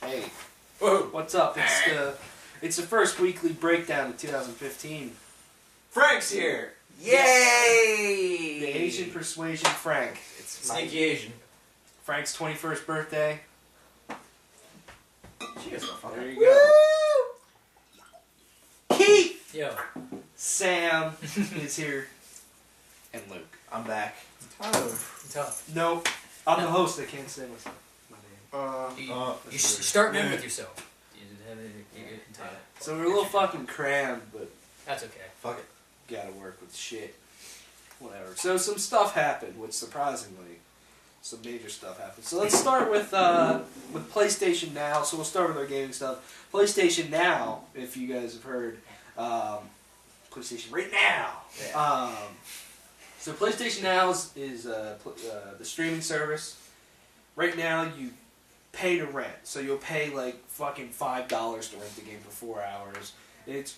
Hey, Whoa. what's up? It's the first weekly breakdown of 2015. Frank's here! Yay! The Asian Persuasion Frank. It's Sneaky Asian. Frank's 21st birthday. Cheers, motherfucker. There you go. Keith! Yo. Sam is here. And Luke. I'm back. Tough. Nope. I'm the host. I can't say my name. You start in with yourself. So we're a little fucking crammed, but That's okay. Fuck it. gotta work with shit. Whatever. So some stuff happened, which surprisingly, some major stuff happened. So let's start with PlayStation Now. So we'll start with our gaming stuff. PlayStation Now, if you guys have heard, PlayStation Right Now. Yeah. So PlayStation Now is the streaming service. Right now you pay to rent. So you'll pay like fucking $5 to rent the game for 4 hours. It's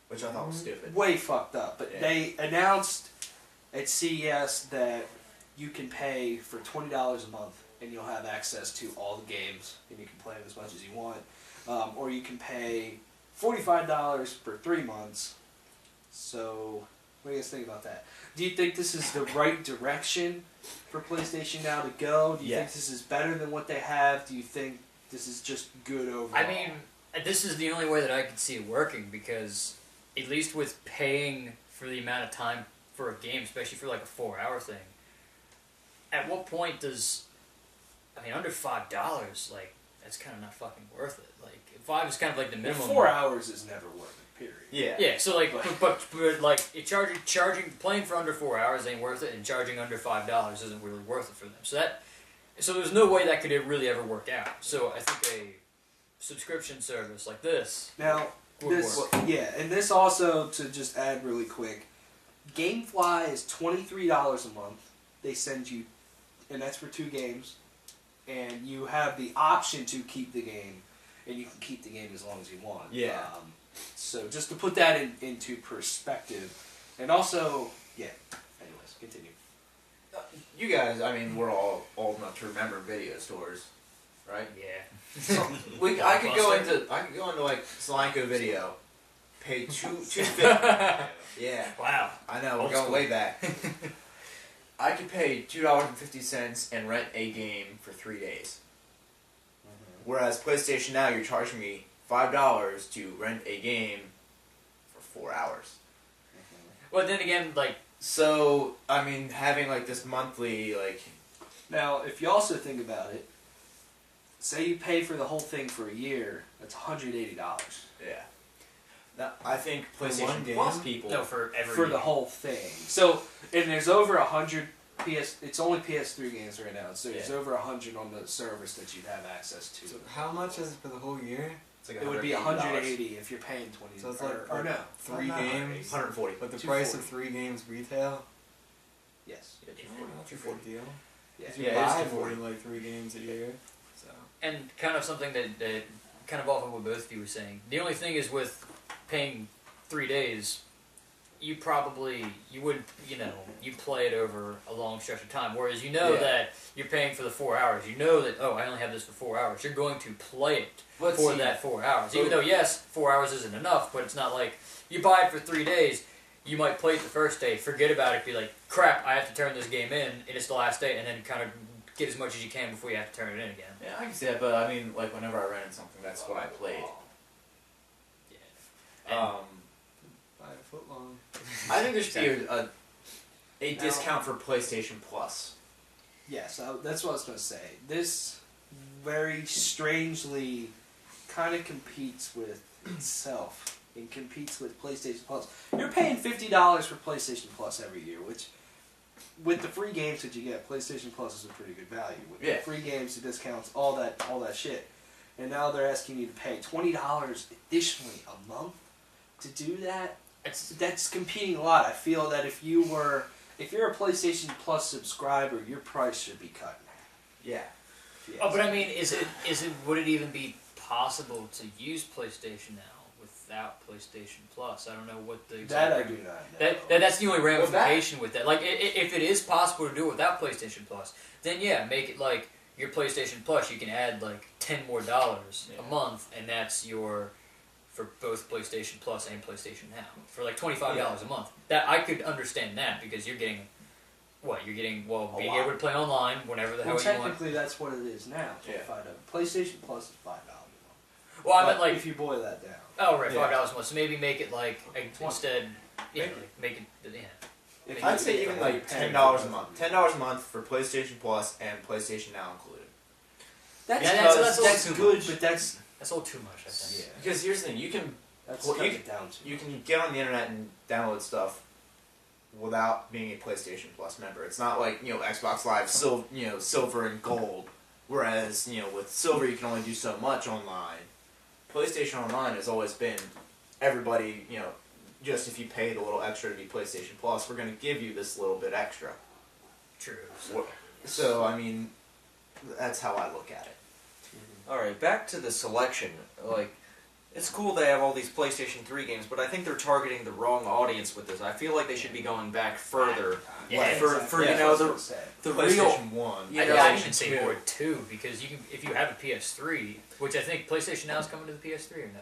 Which I thought was stupid. way fucked up. But Yeah. they announced at CES that you can pay for $20 a month and you'll have access to all the games and you can play them as much as you want. Or you can pay $45 for 3 months. So, what do you guys think about that? Do you think this is the right direction for PlayStation Now to go? Do you think this is better than what they have? Do you think this is just good overall? I mean, this is the only way that I could see it working because, at least with paying for the amount of time for a game, especially for like a 4-hour thing, at what point does, under $5, like, that's kind of not fucking worth it. Like, 5 is kind of like the minimum. 4 hours is never worth it, period. Yeah. Yeah, so like, but like, playing for under 4 hours ain't worth it, and charging under $5 isn't really worth it for them. So there's no way that could really ever work out. So I think a subscription service like this Now, would this, work. yeah, and this also, to just add really quick, GameFly is $23 a month. They send you, and that's for 2 games, and you have the option to keep the game, and you can keep the game as long as you want. Yeah. So just to put that into perspective, and also, yeah, anyways, continue. You guys, we're all old enough to remember video stores, right? Yeah. So I could go into like Solanco Video, pay $2.50. Yeah. Wow. I know, we're Old going school. way back. I could pay $2.50 and rent a game for 3 days. Whereas PlayStation Now, you're charging me $5 to rent a game for 4 hours. Well, then again, like, So, having like this monthly, like... Now, if you also think about it, say you pay for the whole thing for a year, that's $180. Yeah. Now, I think one PlayStation game? Plus people... no, for every For the whole thing. So, and there's over 100 it's only PS3 games right now, so there's over 100 on the service that you'd have access to. So how much is it for the whole year? It's like It would be $180 if you're paying 20. So it's like or no, 3 not games, 140. but the 240. price of 3 games retail. Yes. Yeah, That's a good deal. Yeah. You Yeah, buy it's 240. like 3 games a year. So And kind of something that kind of off of what both of you were saying. The only thing is with paying 3 days, you wouldn't, you play it over a long stretch of time. Whereas that you're paying for the 4 hours. You know that, I only have this for 4 hours. You're going to play it for that 4 hours. Even though, yes, 4 hours isn't enough, but it's not like you buy it for 3 days, you might play it the first day, forget about it, be like, crap, I have to turn this game in, and it's the last day, and then kind of get as much as you can before you have to turn it in again. Yeah, I can see that, but like whenever I rented something, that's what I played. Yeah. buy a foot long. I think there should be a discount for PlayStation Plus. Yes, that's what I was going to say. This very strangely kind of competes with itself and competes with PlayStation Plus. You're paying $50 for PlayStation Plus every year, which, with the free games that you get, PlayStation Plus is a pretty good value. With the free games, the discounts, all that shit. And now they're asking you to pay $20 additionally a month to do that. That's competing a lot. I feel that if you're a PlayStation Plus subscriber, your price should be cut in half. Yeah. Oh, but would it even be possible to use PlayStation Now without PlayStation Plus? I don't know what the That I do not know. That's the only ramification with that. Like, if it is possible to do it without PlayStation Plus, then yeah, make it like your PlayStation Plus, you can add like $10 more a month, and that's your for both PlayStation Plus and PlayStation Now for like $25 a month. That I could understand that because you're getting what you're getting. Well, being able to play online whenever the hell you want. Technically, that's what it is now. Yeah. PlayStation Plus is $5 a month. Well, I meant like if you boil that down. oh right, $5 Yeah. a month. So maybe make it like instead, make it If I'd you say think even about like paying $10 for a it. month. $10 a month for PlayStation Plus and PlayStation Now included. That's, Yeah, that's a little that's too good, much. but that's that's all too much. I think. yeah. Because here's the thing, you can That's Well, cut you it down to. you can get on the internet and download stuff without being a PlayStation Plus member. It's not like Xbox Live silver and gold. Whereas with silver you can only do so much online. PlayStation Online has always been everybody just if you paid a little extra to be PlayStation Plus, we're going to give you this little bit extra. True. So I mean, that's how I look at it. Alright, back to the selection. Like, it's cool they have all these PlayStation 3 games, but I think they're targeting the wrong audience with this. I feel like they should be going back further. Yeah, Like, for That's you know, what I the, was gonna say. the real... PlayStation 1. You I'd know, even say two. more two because you can if you have a PS3, which I think PlayStation Now is coming to the PS3 or no.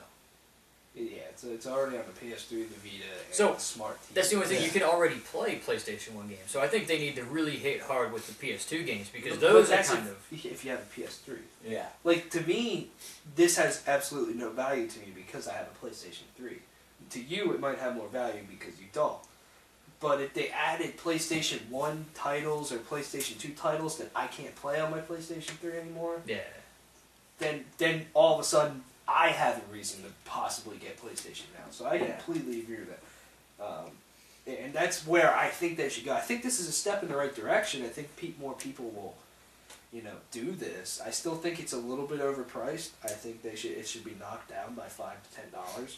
Yeah, it's already on the PS3, the Vita, and So, the Smart TV. That's the only thing you can already play PlayStation 1 games. So I think they need to really hit hard with the PS2 games because But those are that's kind of if you have a PS3. Yeah. Like, to me, this has absolutely no value to me because I have a PlayStation 3. To you, it might have more value because you don't. But if they added PlayStation 1 titles or PlayStation 2 titles that I can't play on my PlayStation 3 anymore, yeah. then all of a sudden I have a reason to possibly get PlayStation Now. So I Yeah. completely agree with that. And that's where I think they should go. I think this is a step in the right direction. I think more people will, do this. I still think it's a little bit overpriced. I think it should be knocked down by $5 to $10.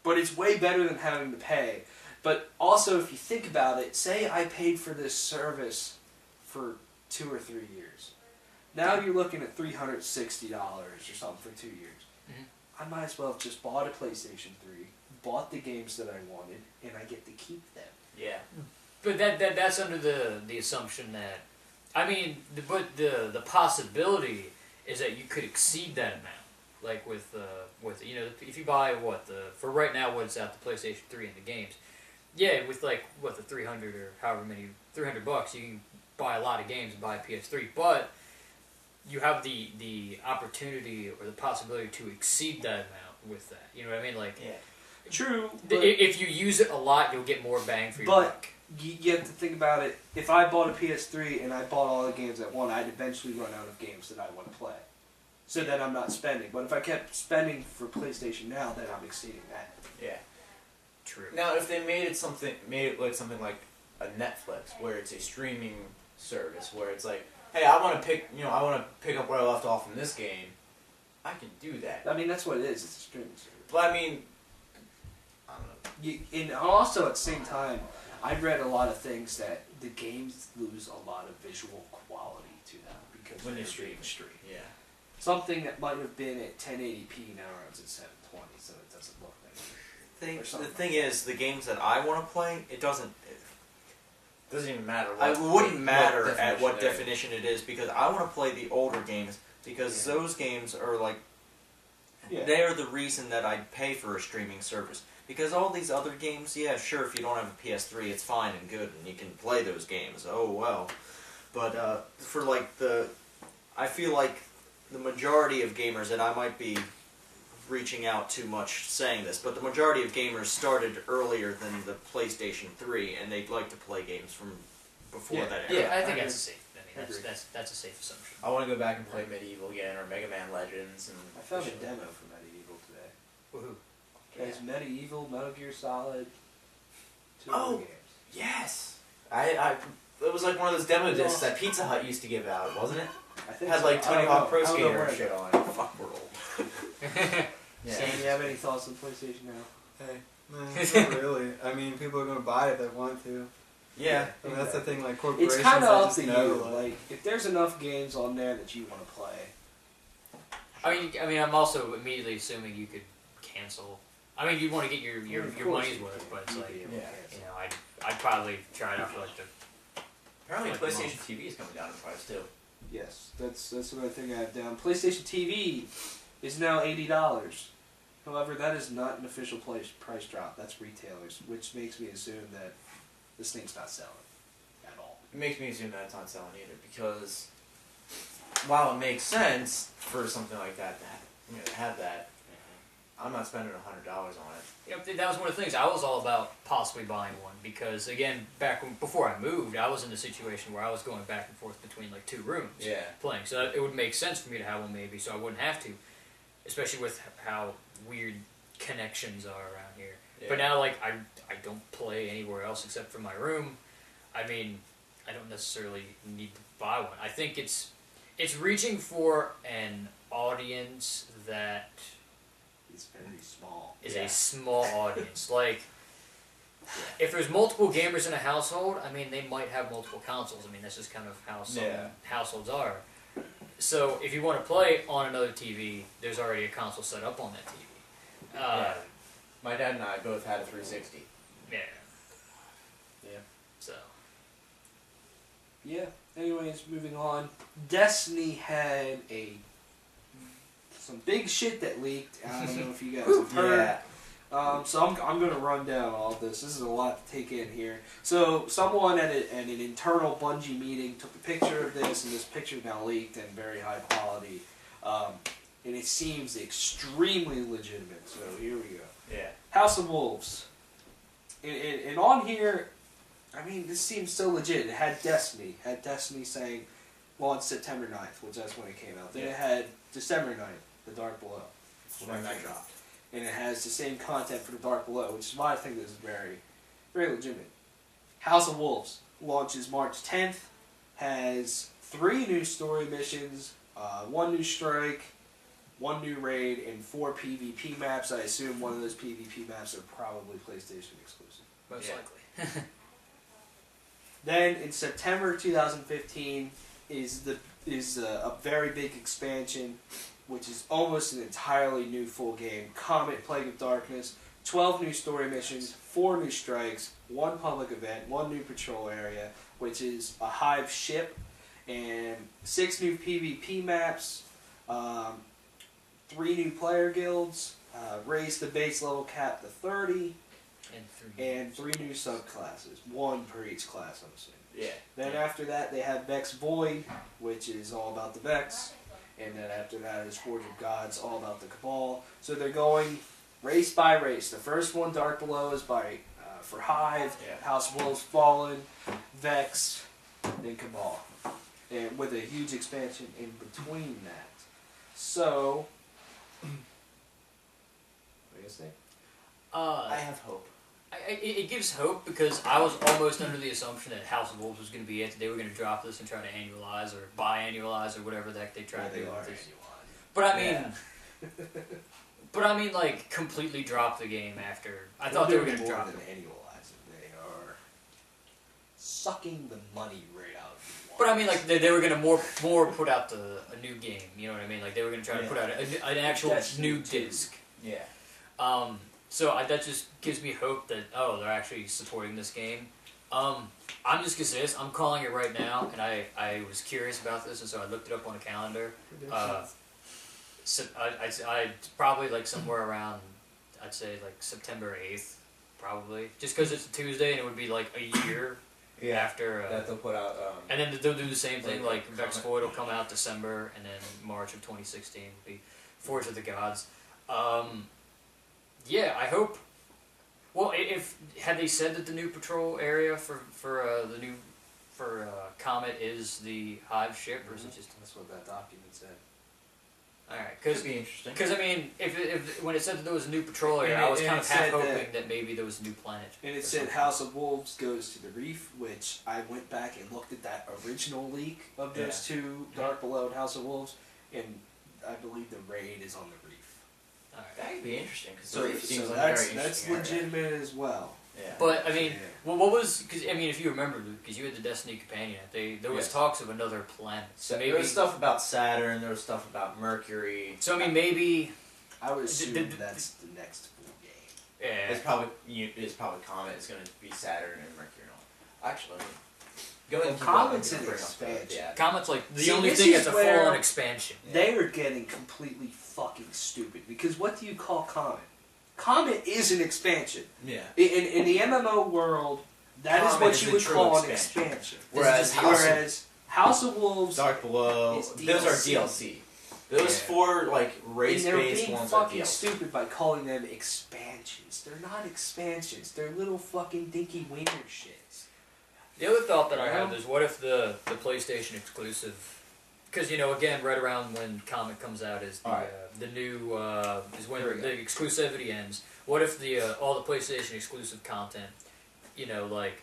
But it's way better than having to pay. But also, if you think about it, say I paid for this service for 2 or 3 years. Now you're looking at $360 or something for 2 years. Mhm. I might as well have just bought a PlayStation 3, bought the games that I wanted, and I get to keep them. Yeah. But that's under the assumption that I mean the possibility is that you could exceed that amount. Like with if you buy for right now what's out the PlayStation 3 and the games. Yeah, with the 300 or however many $300 you can buy a lot of games and buy a PS3, but you have the opportunity or the possibility to exceed that amount with that. You know what I mean? Like, Yeah. True, if you use it a lot, you'll get more bang for your but buck. you have to think about it. If I bought a PS3 and I bought all the games I want, I'd eventually run out of games that I want to play. So then I'm not spending. But if I kept spending for PlayStation Now, then I'm exceeding that. Yeah. True. Now, if they made it like something like a Netflix, where it's a streaming service, where it's like, hey, I want to pick up where I left off in this game, I can do that. I mean, that's what it is. It's a streaming service. But I mean, I don't know. And also at the same time, I've read a lot of things that the games lose a lot of visual quality to them because When they're you stream. being streamed. Yeah. Something that might have been at 1080p now runs at 720, so it doesn't look that good. The something. thing is, the games that I want to play, it doesn't... Doesn't even matter. It wouldn't matter at what they're in. definition it is, because I want to play the older games, because Yeah. those games are like... Yeah. They are the reason that I'd pay for a streaming service. Because all these other games, yeah, sure, if you don't have a PS3, it's fine and good, and you can play those games. Oh, well. But for, like, I feel like the majority of gamers, and I might be reaching out too much saying this, but the majority of gamers started earlier than the PlayStation 3, and they'd like to play games from before Yeah. that era. Yeah, I think I that's a safe. I mean, agree. that's a safe assumption. I want to go back and play Medieval again, or Mega Man Legends, and I found a demo for Medieval today. Woohoo! It's Medieval, Metal Gear Solid, 2 Oh. other games. Yes. It was like one of those demo discs that Pizza Hut used to give out, wasn't it? I think Had so. like I Tony don't Hawk know. Pro I don't know Skater where and it shit is. on it. Fuck, we're old. Yeah. Sam, you have any thoughts on PlayStation now? Hey, not really. I mean, people are going to buy it if they want to. Yeah. I mean, that's the thing, like, corporations, It's kind of they up just to know, you. Like, if there's enough games on there that you want to play, I mean, I'm also immediately assuming you could cancel. I mean, you want to get your Of your course money's you worth, can. but it's You'd like be able to yeah. cancel. I'd probably try it out for like the Apparently, Like a PlayStation month. TV is coming down in price too. Yes, that's another thing I have down. PlayStation TV is now $80. However, that is not an official price drop. That's retailers, which makes me assume that this thing's not selling at all. It makes me assume that it's not selling either because while it makes sense for something like that to have that, I'm not spending $100 on it. Yep, that was one of the things. I was all about possibly buying one because, again, before I moved, I was in a situation where I was going back and forth between like 2 rooms Yeah. playing. So it would make sense for me to have one maybe, so I wouldn't have to, especially with how weird connections are around here. Yeah. But now, like, I don't play anywhere else except for my room. I mean, I don't necessarily need to buy one. I think it's reaching for an audience that It's very small. is Yeah. a small audience. Like, if there's multiple gamers in a household, I mean, they might have multiple consoles. I mean, that's just kind of how some Yeah. households are. So, if you want to play on another TV, there's already a console set up on that TV. Yeah. My dad and I both had a 360. Yeah. Yeah. So, Yeah. Anyways, moving on. Destiny had some big shit that leaked. I don't know if you guys have heard. So I'm going to run down all this. This is a lot to take in here. So someone at an internal Bungie meeting took a picture of this, and this picture now leaked in very high quality. And it seems extremely legitimate. So here we go. Yeah. House of Wolves. And on here, I mean, this seems so legit. It had Destiny. It had Destiny saying launched September 9th, which that's when it came out. Then it had December 9th, The Dark Below, when that dropped. And it has the same content for The Dark Below, which is why I think this is very, very legitimate. House of Wolves launches March 10th, has 3 new story missions, 1 new strike, 1 new raid, and 4 PvP maps. I assume one of those PvP maps are probably PlayStation exclusive. most Yeah. likely. Then in September 2015 is a very big expansion, which is almost an entirely new full game. Comet: Plague of Darkness, 12 new story missions, 4 new strikes, 1 public event, 1 new patrol area, which is a hive ship, and 6 new PvP maps, 3 new player guilds, raised the base level cap to 30, and 3 new subclasses, 1 per each class, I'm assuming. Yeah. Then after that, they have Vex Void, which is all about the Vex. And then after that is Forge of Gods, all about the Cabal. So they're going race by race. The first one, Dark Below, is for Hive, Yeah. House of Wolves Fallen, Vex, then Cabal. And with a huge expansion in between that. So, what do you guys think? I have hope. It gives hope because I was almost under the assumption that House of Wolves was going to be it. That they were going to drop this and try to annualize or biannualize or whatever the heck they try to do with this. But I mean, like completely drop the game after. I thought they were going to drop it. it. Annualizing. They are sucking the money right out of you. But I mean, like they were going to more put out a new game. You know what I mean? Like they were going to try to put out an actual Destiny new 2. disc. Yeah. So that just gives me hope that they're actually supporting this game. I'm just gonna say this. I'm calling it right now, and I was curious about this, and so I looked it up on a calendar. So I probably like somewhere around, I'd say like September 8th, probably, just because it's a Tuesday and it would be like a year after. That they'll put out. And then they'll do the same thing. Like Vex Comet. Void will come out December, and then March of 2016 will be Forge of the Gods. Yeah, I hope. Well, if had they said that the new patrol area for Comet is the Hive ship, or is it just? That's what that document said. All right, Could be interesting. because I mean, if when it said that there was a new patrol area, And I was it kind of half said hoping that maybe there was a new planet. And it or said something. House of Wolves goes to the Reef, which I went back and looked at that original leak of those 2, Dark Below and House of Wolves, and I believe the raid is on the Reef. All right. That could be interesting because So, the Reef seems like a that's very interesting legitimate as well. area. Yeah. But I mean, Yeah. well, what was? Because I mean, if you remember, Luke, because you had the Destiny Companion, there was talks of another planet. So maybe there was stuff about Saturn. There was stuff about Mercury. So I mean, maybe. I would assume the- that's the next full game. Yeah. It's probably Comet. It's going to be Saturn and Mercury. And all. Actually, Going Well, to Comet's bring an up expansion. Yeah. Comet's like the See, only this thing is that's a where- full-on expansion. They are getting completely fucking stupid because what do you call Comet? Comet is an expansion. Yeah. In the MMO world, that is Comet what is you a would true call an expansion. expansion. Whereas House of Wolves, Dark Below, It's those are DLC. DLC. Those Yeah. 4 like and they're race-based being ones are fucking DLC. stupid by calling them expansions. They're not expansions. They're little fucking dinky wiener shits. The other thought that I Yeah. had is, what if the PlayStation exclusive? Because again, right around when Comet comes out is the new is when There we the exclusivity ends. What if the all the PlayStation exclusive content, like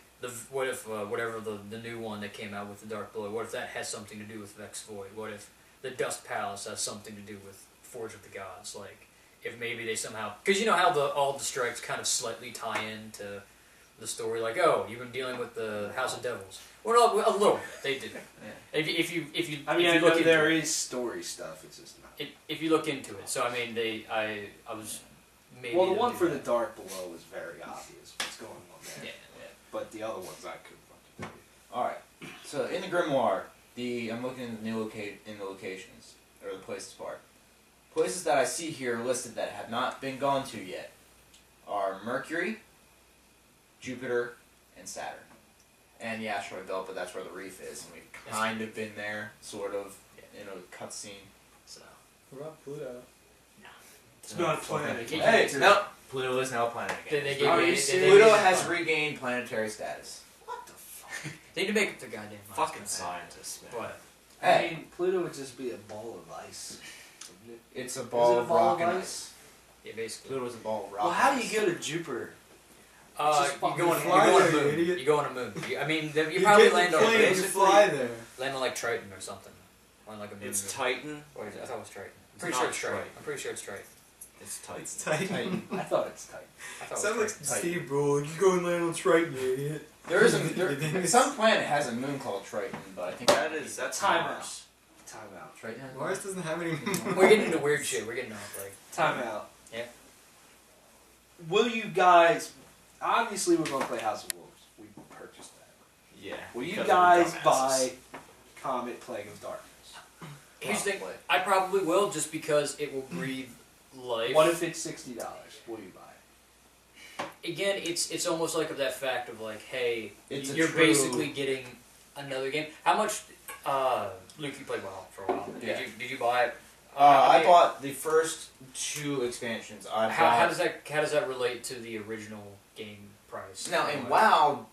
what if whatever the new one that came out with the Dark Below, what if that has something to do with Vex Void? What if the Dust Palace has something to do with Forge of the Gods? Like if maybe they somehow, because you know how all the strikes kind of slightly tie into the story, like, oh, you've been dealing with the House of Devils. Well, no, a little. They did. Yeah. If you I mean, if I you know look into there it, is story stuff. It's just not. if you look into it, so I mean, I was maybe. Well, the they'll one do for that. the Dark Below is very obvious what's going on there. Yeah. But the other ones I couldn't fucking tell you. All right. So in the Grimoire, I'm looking in the locations or the places part. Places that I see here listed that have not been gone to yet are Mercury, Jupiter, and Saturn, and the asteroid belt. But that's where the reef is, and we've kind of been there, sort of, in a cutscene. So What about Pluto? It's not a planet. Hey, no, Pluto is now a planet they, again. they gave Are me- you they- serious? they Pluto made it has fun. regained planetary status. What the fuck? They need to make it the goddamn Fucking Mars. scientists, man. What? I Hey, mean, Pluto would just be a ball of ice. Wouldn't it? it's a Is ball it a of ball rock of and ice? ice. Yeah, basically. Pluto is a ball of rock. Well, how do and you ice. go to Jupiter? You just go fucking on, fly you go on a there, you moon. idiot. You go on a moon. I mean, you You probably get land the on plane and basically- fly there. land on like Triton or something. On like a moon. It's Titan. Or is it? I thought it was Triton. I'm It's pretty not sure it's Triton. Triton. I'm pretty sure it's Triton. It's Titan. It's tight. Titan. I thought it's tight. I thought Sounds it like was Triton. Steve Brule. You go and land on Triton, you idiot. There is You think some planet has a moon called Triton, but I think That's Time Mars. Time out. Triton. has Mars doesn't have any. We're getting into weird shit. We're getting off like. Time out. Yeah. Will you guys? Obviously, we're going to play House of Wolves. We purchased that. Yeah. Will you because guys we're dumbasses. buy Comet Plague of Darkness? Here's the thing. Probably. I probably will, just because it will breathe life. What if it's $60? Will you buy it? Again, it's almost like of that fact of like, hey, It's a you're true- basically getting another game. How much? Luke, you played WoW for a while. Yeah. Did you buy it? I bought the first 2 expansions. How does that relate to the original game price? Now in WoW,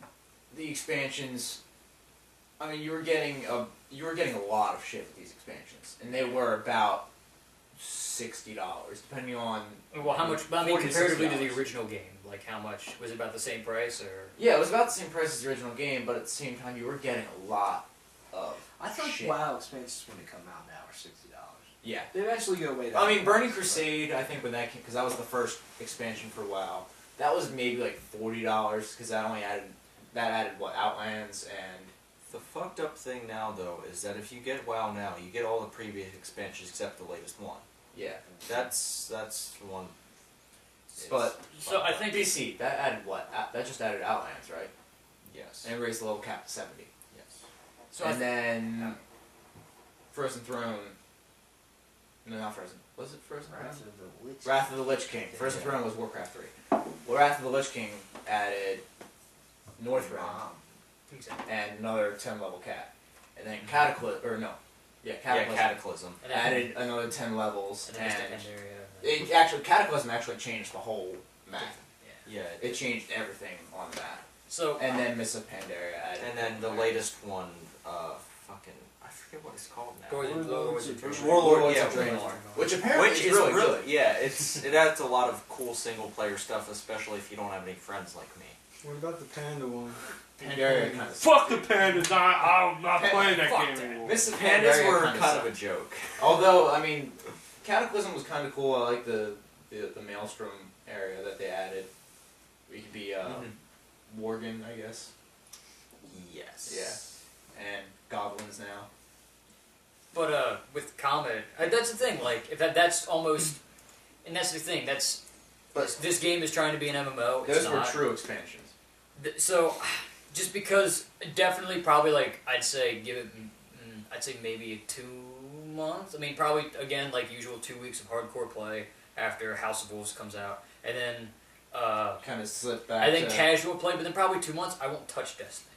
the expansions. I mean, you were getting a lot of shit with these expansions, and they were about $60, depending on. Well, how much? I mean, $40 to comparatively to the $60. original game, like how much was it about the same price or? Yeah, it was about the same price as the original game, but at the same time, you were getting a lot of. I thought shit. WoW expansions when they come out now are $60. Yeah. They eventually go way down. I mean, Burning Crusade, I think when that came, because that was the first expansion for WoW, that was maybe like $40, because that added what, Outlands and. The fucked up thing now, though, is that if you get WoW now, you get all the previous expansions except the latest one. Yeah. That's one. But So I think DC, that added what? That just added Outlands, right? Yes. And raised the level cap to 70. Yes. so. And then Frozen Throne. No, not Frozen. Was it Frozen Throne? Wrath of the Lich. Wrath of the Lich King. Frozen Throne was Warcraft 3. Well, Wrath of the Lich King added Northrend and another 10 level cap. And then Cataclysm, or no. Yeah, Cataclysm. Yeah, Cataclysm. and then, added another 10 levels. and then And just the end area. it actually, Cataclysm actually changed the whole map. Yeah. It changed everything on the map. So And then Mists of Pandaria added. And then the latest one, fucking, I forget what it's called now. Warlords of Draenor. Warlords Yeah, of Draenor. Warlords. Which apparently Which is really good. Yeah, it adds a lot of cool single player stuff, especially if you don't have any friends like me. What about the panda one? Pandaria kind of. Fuck the pandas! I'm not playing that Fuck game that. anymore. Mists of Pandas Pandaria were kinda kind of sucked. a joke. Although, I mean, Cataclysm was kind of cool. I like the Maelstrom area that they added. We could be Worgen, I guess, Yes. and goblins now. But with Comet, that's the thing. Like, if that's almost, and that's the thing. That's But this game is trying to be an MMO. It's those were not. true expansions. So, just because definitely probably like I'd say give it. I'd say maybe 2 months. I mean, probably again like usual 2 weeks of hardcore play after House of Wolves comes out, and then Kind of slip back. I think to, casual play, but then probably 2 months I won't touch Destiny.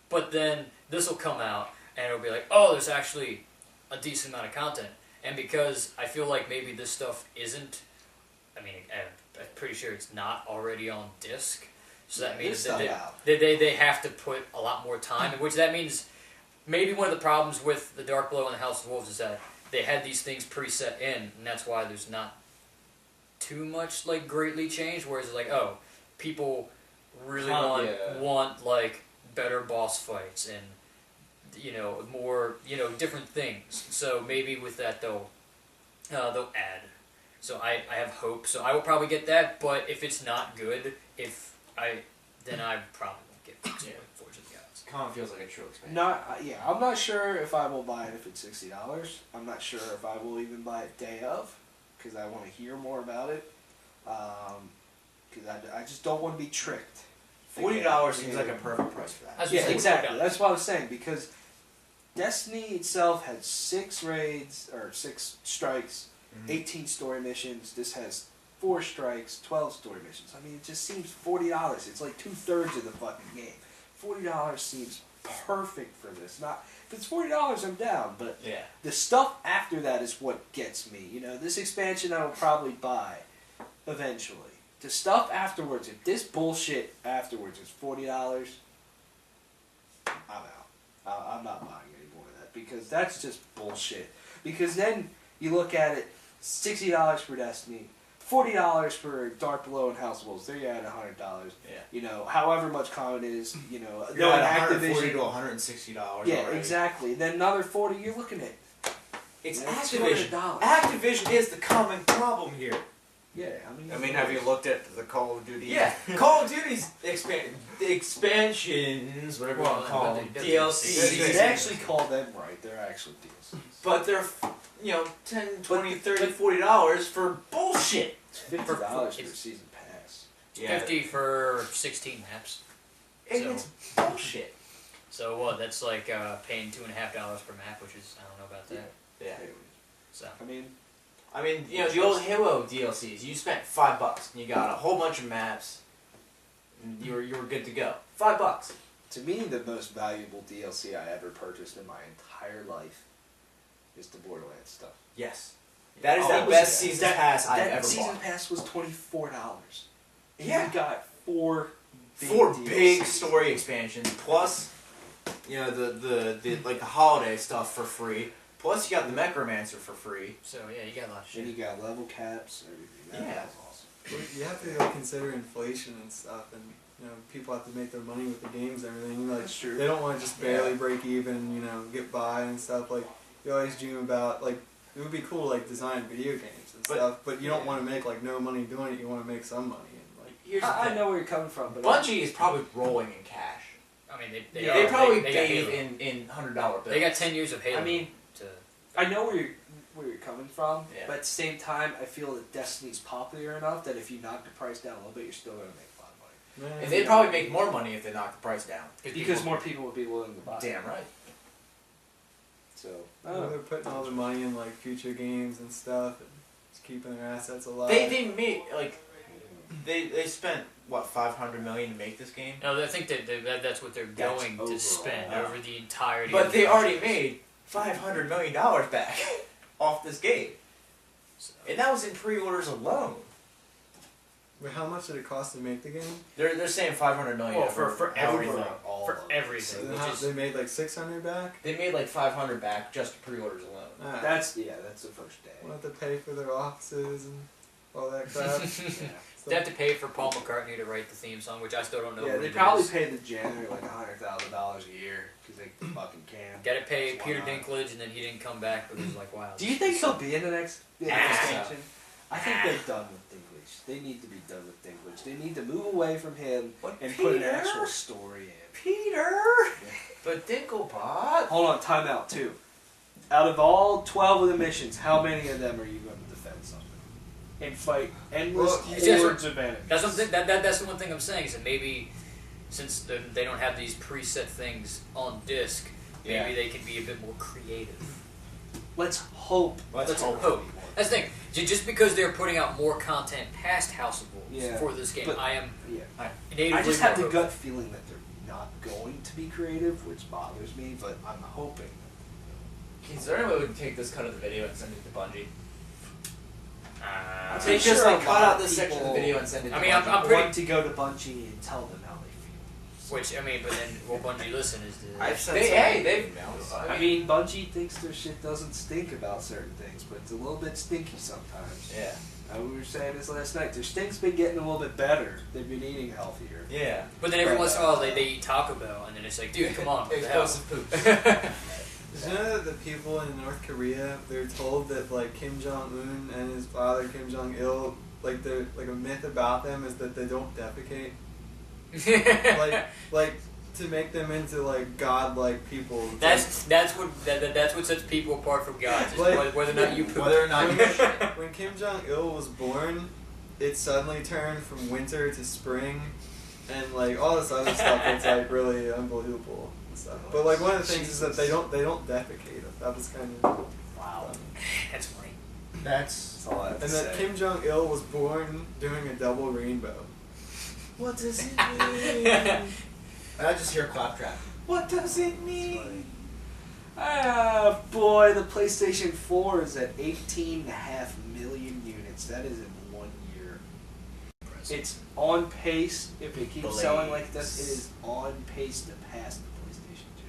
But then this will come out and it'll be like, oh, there's actually a decent amount of content, and because I feel like maybe this stuff isn't. I mean, I'm pretty sure it's not already on disc, so that means that they have to put a lot more time, which that means. Maybe one of the problems with the Dark Below and the House of Wolves is that they had these things preset in, and that's why there's not too much like greatly changed. Whereas it's like, oh, people really want like better boss fights and more different things. So maybe with that they'll add. So I have hope. So I will probably get that. But if it's not good, then I probably won't get it. Fortune of the Gods. Kind of feels like a true expansion. I'm not sure if I will buy it if it's $60. I'm not sure if I will even buy it day of, because I want to hear more about it. Because I just don't want to be tricked. $40 seems like a perfect price for that. Yeah, exactly. That's what I was saying, because Destiny itself had 6 raids, or 6 strikes, 18 story missions. This has 4 strikes, 12 story missions. I mean, it just seems $40. It's like 2/3 of the fucking game. $40 seems perfect for this. Not if it's $40, I'm down. But the stuff after that is what gets me. This expansion I will probably buy eventually. The stuff afterwards, if this bullshit afterwards is $40, I'm out. I'm not buying any more of that, because that's just bullshit. Because then you look at it, $60 for Destiny, $40 for Dark Below and House of Wolves. There you add $100. Yeah. However much common it is, You're at $140 to $160. Yeah, already. exactly. Then another $40. You're looking at. It's Activision. Activision. Activision is the common problem here. Yeah, I mean, have you looked at the Call of Duty? Yeah, Call of Duty's expansions, whatever you want to call them, DLCs. They actually call them right. They're actually DLCs. But they're, $10, $20, $30, $40 for bullshit. It's $50 for a season pass. Yeah. 50 for 16 maps. And it's bullshit. So what? That's like paying $2.50 per map, which is I don't know about that. Yeah. So I mean, the old Halo DLCs, you spent $5 and you got a whole bunch of maps. And you were good to go. $5. to me, the most valuable DLC I ever purchased in my entire life is the Borderlands stuff. Yes. That is That the was- best season pass I've ever season bought. pass was $24. And Yeah. you got 4 4 big DLCs. story expansions, plus the like the holiday stuff for free. Plus you got the Necromancer for free. So yeah, you got a lot of shit. Then you got level caps, everything. That was awesome. Well, you have to consider inflation and stuff, and people have to make their money with the games and everything. Like, That's true. they don't want to just barely break even, get by and stuff. Like, you always dream about, like, it would be cool to, like, design video games and stuff, but you don't want to make, like, no money doing it. You want to make some money. And, like, Here's the I thing. know where you're coming from, but Bungie is probably rolling in cash. I mean, They are. probably they got bathe Halo. in $100 bills. They got 10 years of Halo. I mean, to I know where you're coming from, Yeah. but at the same time, I feel that Destiny's popular enough that if you knock the price down a little bit, you're still going to make a lot of money. man, And they'd probably make more money if they knocked the price down. Because more people would be willing to buy it. Damn right. So, they're putting all the money in, like, future games and stuff, and just keeping their assets alive. They made they spent what $500 million to make this game, no, I think that's what they're That's going overall. to spend over the entirety. but of they the already franchise. made $500 million back off this game, So, and that was in pre-orders alone. Wait, how much did it cost to make the game? They're saying $500 million well, for everything, all for of it. everything, So which how, is they made like 600 back? They made like $500 back just pre-orders alone. Ah, That's the first day. we'll have to pay for their offices and all that crap. Yeah. they have to pay for Paul McCartney to write the theme song, which I still don't know. Yeah, what they it probably is. paid the janitor like $100,000 a year because they fucking can. Got to pay Why Peter not? Dinklage, and then he didn't come back because like, wow. Do you think he'll be in the next expansion? I think Ah. they're done with Dinklage. They need to be done with Dinklage. They need to move away from him What, and put an Peter? actual story in. Peter, but Dinklebot. Hold on, time out too. Out of all 12 of the missions, how many of them are you going to defend something? And fight endless Well, hordes of enemies? That's one thing. That's the one thing I'm saying is that maybe since they don't have these preset things on disc, maybe they can be a bit more creative. Let's hope. Let's hope. That's the thing. Just because they're putting out more content past House of Wolves for this game, but, I am. Yeah. Natively I just have the more gut feeling that they're not going to be creative, which bothers me. But I'm hoping. Is there any way we can take this cut of the video and send it to Bungie? I'm Take sure just a like cut lot out of this section of the people- video and send it to I mean, Bungie. I'm pretty. Want to go to Bungie and tell them how they feel. Which I mean, but then will Bungie listen? Is the I've sent They- so hey, many they've- emails. I mean, Bungie thinks their shit doesn't stink about certain things, but it's a little bit stinky sometimes. Yeah. We were saying this last night. Their stink's been getting a little bit better. They've been eating healthier. Yeah. But then every once in a while they eat Taco Bell, and then it's like, dude, come on, what the hell? Explosive poop. Did you know that the people in North Korea, they're told that like Kim Jong Un and his father Kim Jong Il, like the like a myth about them is that they don't defecate, like to make them into like godlike people. It's That's what sets people apart from gods. Is Like- whether or not you poop. Whether or not you like, when Kim Jong Il was born, it suddenly turned from winter to spring, and like all this other stuff that's like really unbelievable and stuff. But like one of the things is that they don't defecate. That was kind of Wow. That's funny. That's all I have to and say. that Kim Jong Il was born doing a double rainbow. What does it mean? I just hear claptrap. What does it mean? Ah, boy, the PlayStation 4 is at 18.5 million units. That is in 1 year. It's on pace. If it keeps selling like this, it is on pace to pass the PlayStation 2.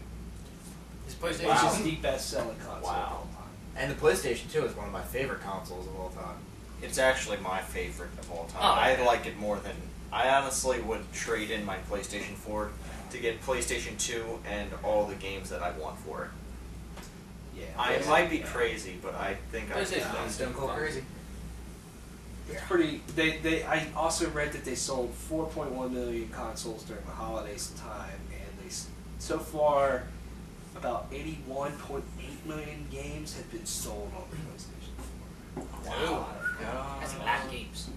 This Which PlayStation. is the best selling console of Wow. all time. And the PlayStation 2 is one of my favorite consoles of all time. It's actually my favorite of all time. Oh, I okay. like it more than. I honestly would trade in my PlayStation 4 to get PlayStation 2 and all the games that I want for it. Yeah. I might be crazy, but I think I PlayStation can. is Stone Cold Crazy. It's pretty. I also read that they sold 4.1 million consoles during the holidays time, and so far about 81.8 million games have been sold on the PlayStation 4. Wow. God. That's a lot of games.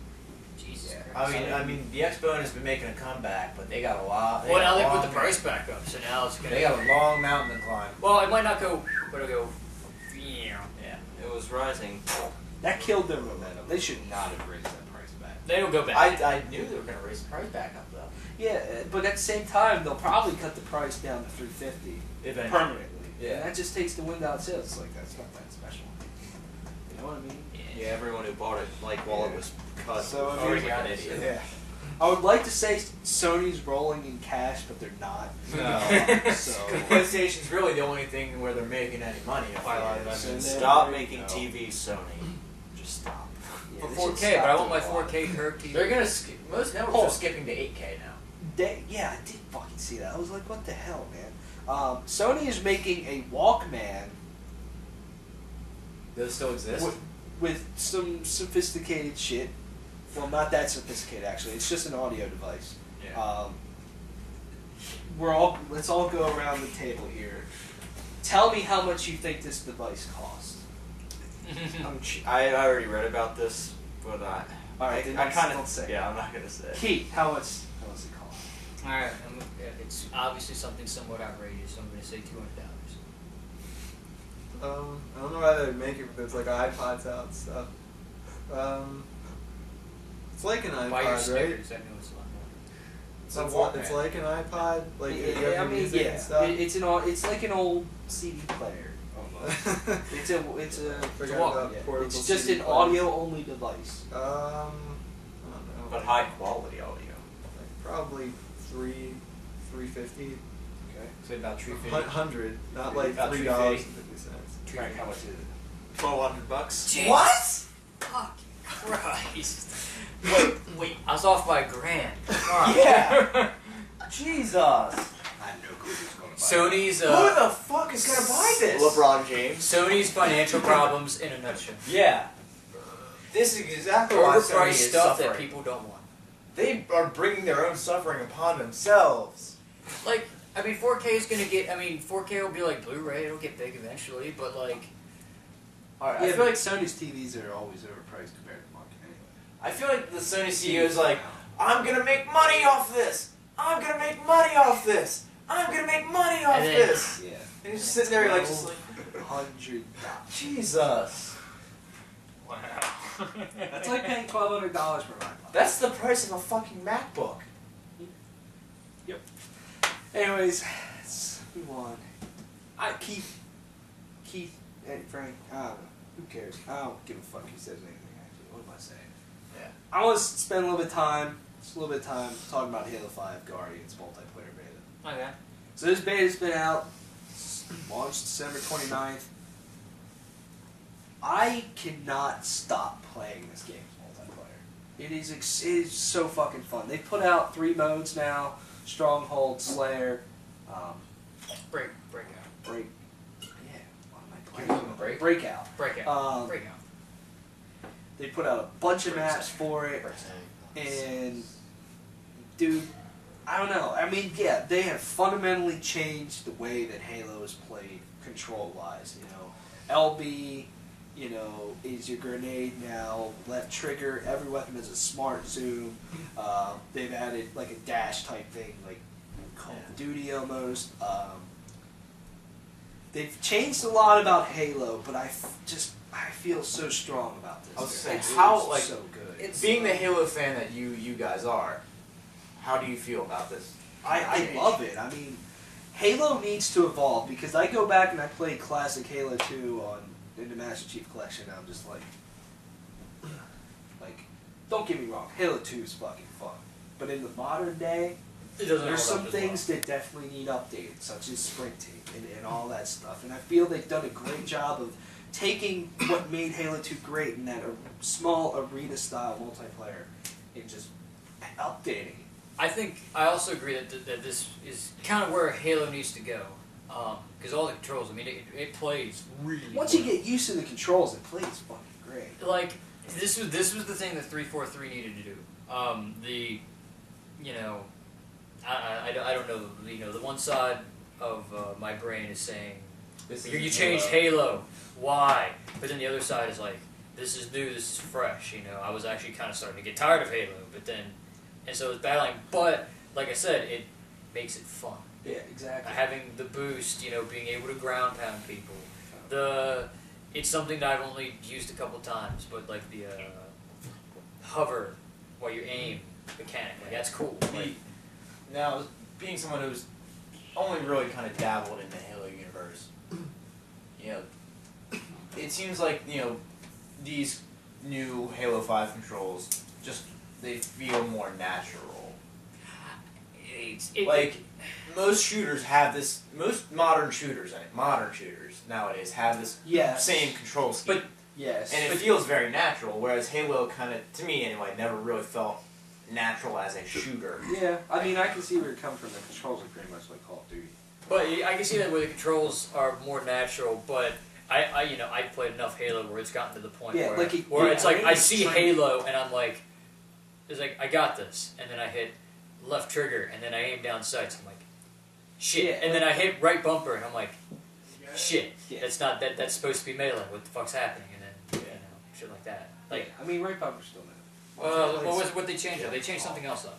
Jesus Yeah. Christ. I mean, the Xbone has been making a comeback, but they got a lot. Well, now they put long- the price back up, so now it's gonna. They got a long mountain to climb. Well, it might not go, but it'll go. Yeah. It was rising. That killed their momentum. They should not have raised that price back. They will go back. I knew they were going to raise the price back up, though. Yeah, but at the same time, they'll probably cut the price down to $350 Eventually. permanently. Yeah. And that just takes the wind out of sales. It's like, that's not that special. You know what I mean? Yeah, everyone who bought it, like, while it was cut. So, I Already mean, got it. yeah. I would like to say Sony's rolling in cash, but they're not. No. So, Because PlayStation's really the only thing where they're making any money. So Stop they're- making TV, Sony. Just stop. yeah, For they should 4K, but I stop want my doing a lot. 4K curved TV. They're going to skip. Most networks Hold are on. skipping to 8K now. Yeah, I did fucking see that. I was like, what the hell, man? Sony is making a Walkman Those still exist? with some sophisticated shit. Well, not that sophisticated, actually. It's just an audio device. Yeah. Let's all go around the table here. Tell me how much you think this device costs. I already read about this, but All right, then I kind don't of say. yeah. I'm not gonna say. Keith, how much does it cost? Alright, it's obviously something somewhat outrageous, so I'm going to say $200. I don't know why they'd make it, but there's like iPods out and stuff. It's like an Buy your iPod, right? Snickers, I know it's a lot more. It's a It's Walkman. like an iPod, like you have I your mean, music yeah, and stuff. it's like an old CD player. Almost. it's a Forgot Walkman, about yeah, portable it's just CD an players. audio only device. I don't know. But high quality audio. Like probably 350, Okay. So about 350. 100, not like About $3.50. Frank, how much is it? $1,200. Jesus. What? Fucking Christ. Wait. I was off by $1,000. Yeah. Jesus. I have no clue who's going to buy Sony's Who the fuck is going to buy this? LeBron James. Sony's financial problems in a nutshell. Yeah. This is exactly why Sony Overpriced is stuff suffering. that people don't want. They are bringing their own suffering upon themselves. Like, I mean, 4K is gonna get. I mean, 4K will be like Blu-ray. It'll get big eventually, but like, Alright, Yeah, I feel like Sony's TVs are always overpriced compared to market anyway. the Sony CEO is like, I'm gonna make money off this. I'm gonna make money off this. I'm gonna make money off And then- this. Yeah. And he's just sitting there like, just like, $100. Jesus. Wow. That's like paying $1,200 per month. That's the price of a fucking MacBook. Anyways, let's move on. Keith, and Frank, I don't know. Who cares? I don't give a fuck who says anything, actually. What am I saying? Yeah. I want to spend a little bit of time, talking about Halo 5 Guardians multiplayer beta. Okay. So this beta's been out, launched December 29th. I cannot stop playing this game's multiplayer. It is so fucking fun. They've put out 3 modes now: Stronghold, Slayer, Breakout. Break. Yeah, what am I playing? Breakout. Breakout. They put out a bunch of maps for it, and dude, I don't know. I mean, yeah, they have fundamentally changed the way that Halo is played control-wise. You know, LB, you know, is your grenade now. Left trigger. Every weapon has a smart zoom. They've added like a dash type thing, like Call of Duty almost. They've changed a lot about Halo, but I feel so strong about this. I was game. saying, It how, is like, so good. It's being the Halo fan that you guys are. How do you feel about this? I love it. I mean, Halo needs to evolve because I go back and I play classic Halo 2 in the Master Chief Collection. And I'm just like, don't get me wrong, Halo 2 is fucking fun, but in the modern day, It doesn't there's hold some up as well. things that definitely need updated, such as sprinting and all that stuff. And I feel they've done a great job of taking what made Halo 2 great in that small arena-style multiplayer and just updating it. I also agree that this is kind of where Halo needs to go. Because all the controls, I mean, it plays really Once well. you get used to the controls, it plays fucking great. Like, this was the thing that 343 needed to do. You know, I don't know, you know, the one side of my brain is saying, you changed Halo, why? But then the other side is like, this is new, this is fresh, you know. I was actually kind of starting to get tired of Halo, and so it's battling, but, like I said, it makes it fun. Yeah, exactly. Having the boost, you know, being able to ground pound people. It's something that I've only used a couple times, but like the hover while you aim mechanic, like that's cool. Like, Now, being someone who's only really kind of dabbled in the Halo universe, you know, it seems like, you know, these new Halo 5 controls they feel more natural. Like, most shooters have this, most modern shooters nowadays have this Yes. same control scheme. But- Yes. And it feels very natural, whereas Halo kind of, to me anyway, never really felt natural as a shooter. Yeah, I mean, I can see where you're coming from. The controls are pretty much like Call of Duty. But I can see that where the controls are more natural, but I've played enough Halo where it's gotten to the point Yeah, where, like it's like I it's see training. Halo and I'm like, it's like I got this, and then I hit left trigger and then I aim down sights. I'm like, shit, Yeah, and then I hit right bumper and I'm like, shit, Yeah. that's not that's supposed to be melee. What the fuck's happening? And then you know, shit like that. Like, I mean, right bumper's still there. what they changed? They changed something else up.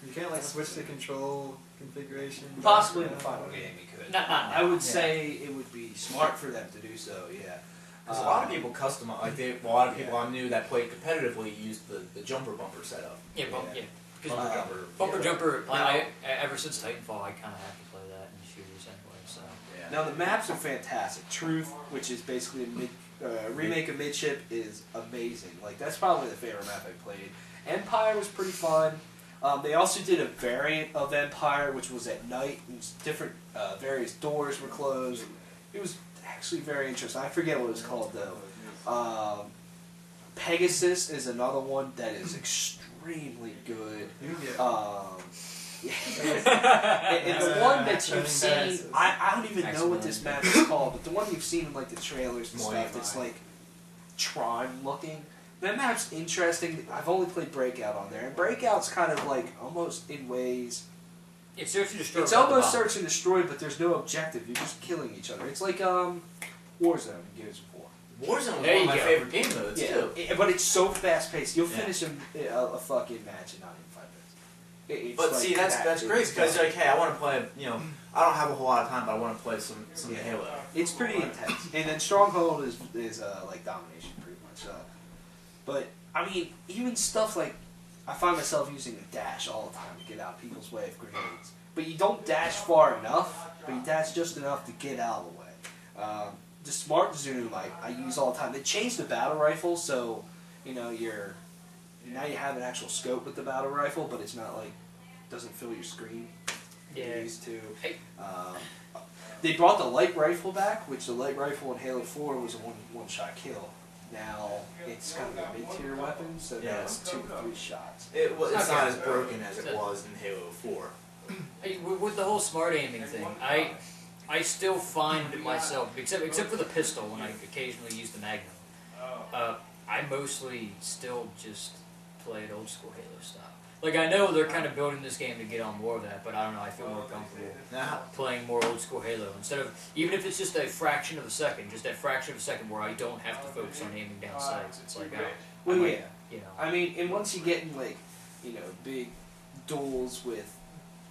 You can't like switch the control configuration. Possibly in the final game you could. Not I would Yeah. say it would be smart for them to do so. Yeah. Because a lot of people customize, like a lot of people I knew that played competitively used the jumper bumper setup. Yeah, Yeah. because Bumper jumper. bumper yeah. jumper. Now- I ever since Titanfall, I kind of have to play that in shooters anyway. So. Yeah. Now the maps are fantastic. Truth, which is basically a remake of Midship, is amazing. Like that's probably the favorite map I played. Empire was pretty fun. They also did a variant of Empire, which was at night. It was different. Various doors were closed. It was actually very interesting. I forget what it was called though. Pegasus is another one that is extremely good. And the one that you've seen, I don't even know what this map is called, but the one you've seen in like the trailers and stuff, it's like Tron looking. That map's interesting. I've only played Breakout on there, and Breakout's kind of like almost in ways. It's search and destroy. It's almost search and destroy, but there's no objective. You're just killing each other. It's like Warzone in Gears of War. Warzone was There one of you my go. favorite game modes too. But it's so fast paced. You'll Yeah. finish a fucking match in not even 5 minutes. It's But like see, that's that. great It's because done. like, hey, I want to play. I don't have a whole lot of time, but I want to play some Yeah. Halo. It's pretty intense, and then Stronghold is like domination pretty much. But I mean, even stuff like I find myself using a dash all the time to get out people's way of grenades. But you don't dash far enough, but you dash just enough to get out of the way. The smart zoom I use all the time. They changed the battle rifle, so now you have an actual scope with the battle rifle, but it's not like doesn't fill your screen. Yeah. They used to. Hey. They brought the light rifle back, which the light rifle in Halo 4 was a one-shot kill. Now it's kind of a mid-tier weapon, so now Yeah. it's 2 to 3 shots. It's Okay. not as broken as it was in Halo 4. Hey, with the whole smart aiming thing, I still find myself, except for the pistol when I occasionally use the Magnum, I mostly still just play it old school Halo style. Like, I know they're kind of building this game to get on more of that, but I don't know, I feel more comfortable Now, playing more old school Halo instead of, even if it's just a fraction of a second, just that fraction of a second where I don't have to focus on aiming down sights. It's like, Well, I might, yeah. you know. I mean, and once you get in big duels with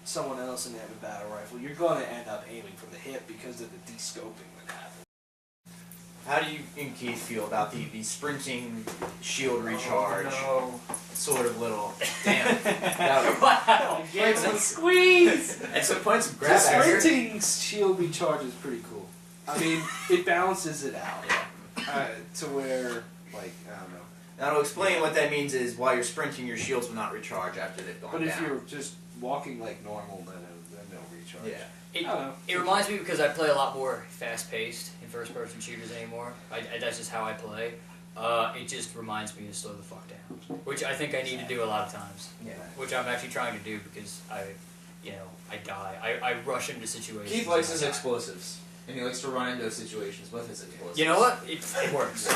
someone else and they have a battle rifle, you're going to end up aiming from the hip because of the de-scoping that happens. how do you and Keith feel about the sprinting shield recharge? Sort of little. Damn. Wow! It's a squeeze! At some point, some The grab action. sprinting shield recharge is pretty cool. I mean, it balances it out to where, I don't know. Now to explain what that means is while you're sprinting, your shields will not recharge after they've gone But down. if you're just walking like normal, then they'll recharge. Yeah. It, I don't know. it reminds me because I play a lot more fast-paced in first-person shooters anymore. That's just how I play. It just reminds me to slow the fuck down, which I think I need to do a lot of times. Yeah. Which I'm actually trying to do because I die. I rush into situations. Keith likes and his I die. explosives, and he likes to run into situations with his explosives. You know what? It works.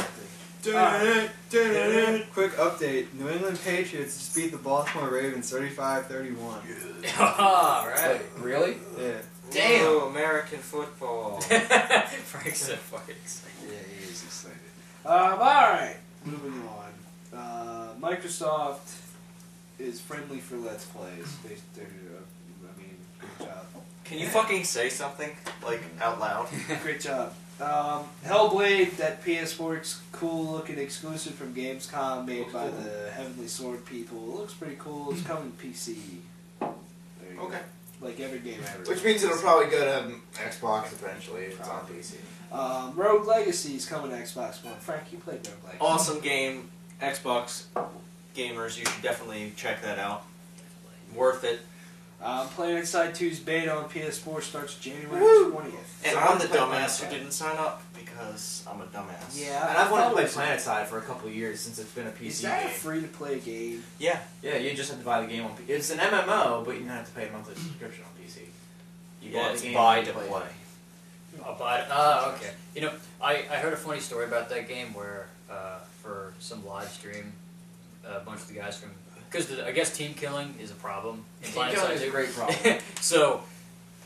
Quick update. New England Patriots just beat the Baltimore Ravens 35-31. All right. Wait, really? Yeah. Damn. Whoa, American football. Frank's so fucking excited. Yeah, he is excited. Alright, moving on. Microsoft is friendly for Let's Plays. Good job. Can you fucking say something out loud? Great job. Hellblade, that PS4 cool looking exclusive from Gamescom made by the Heavenly Sword people. It looks pretty cool. It's coming to PC. There you go. Okay. Like every game ever. Which means it'll probably go to Xbox eventually if it's on PC. Rogue Legacy is coming to Xbox One. Frank, you played Rogue Legacy. Awesome game. Xbox gamers, you should definitely check that out. Worth it. Planet Side 2's beta on PS4 starts January Woo! 20th. And So I'm the play dumbass who PlanetSide. didn't sign up because I'm a dumbass. Yeah, And I've wanted to play PlanetSide. PlanetSide for a couple of years since it's been a PC Is that a game. free-to-play game? Yeah. Yeah, you just have to buy the game on PC. It's an MMO, but you don't have to pay a monthly subscription on PC. You Yeah, bought it's the game buy and to you play. I'll buy it. Okay. You know, I heard a funny story about that game where for some live stream, a bunch of the guys from because I guess team killing is a problem. In Team Planet killing Side is a 2. great problem. So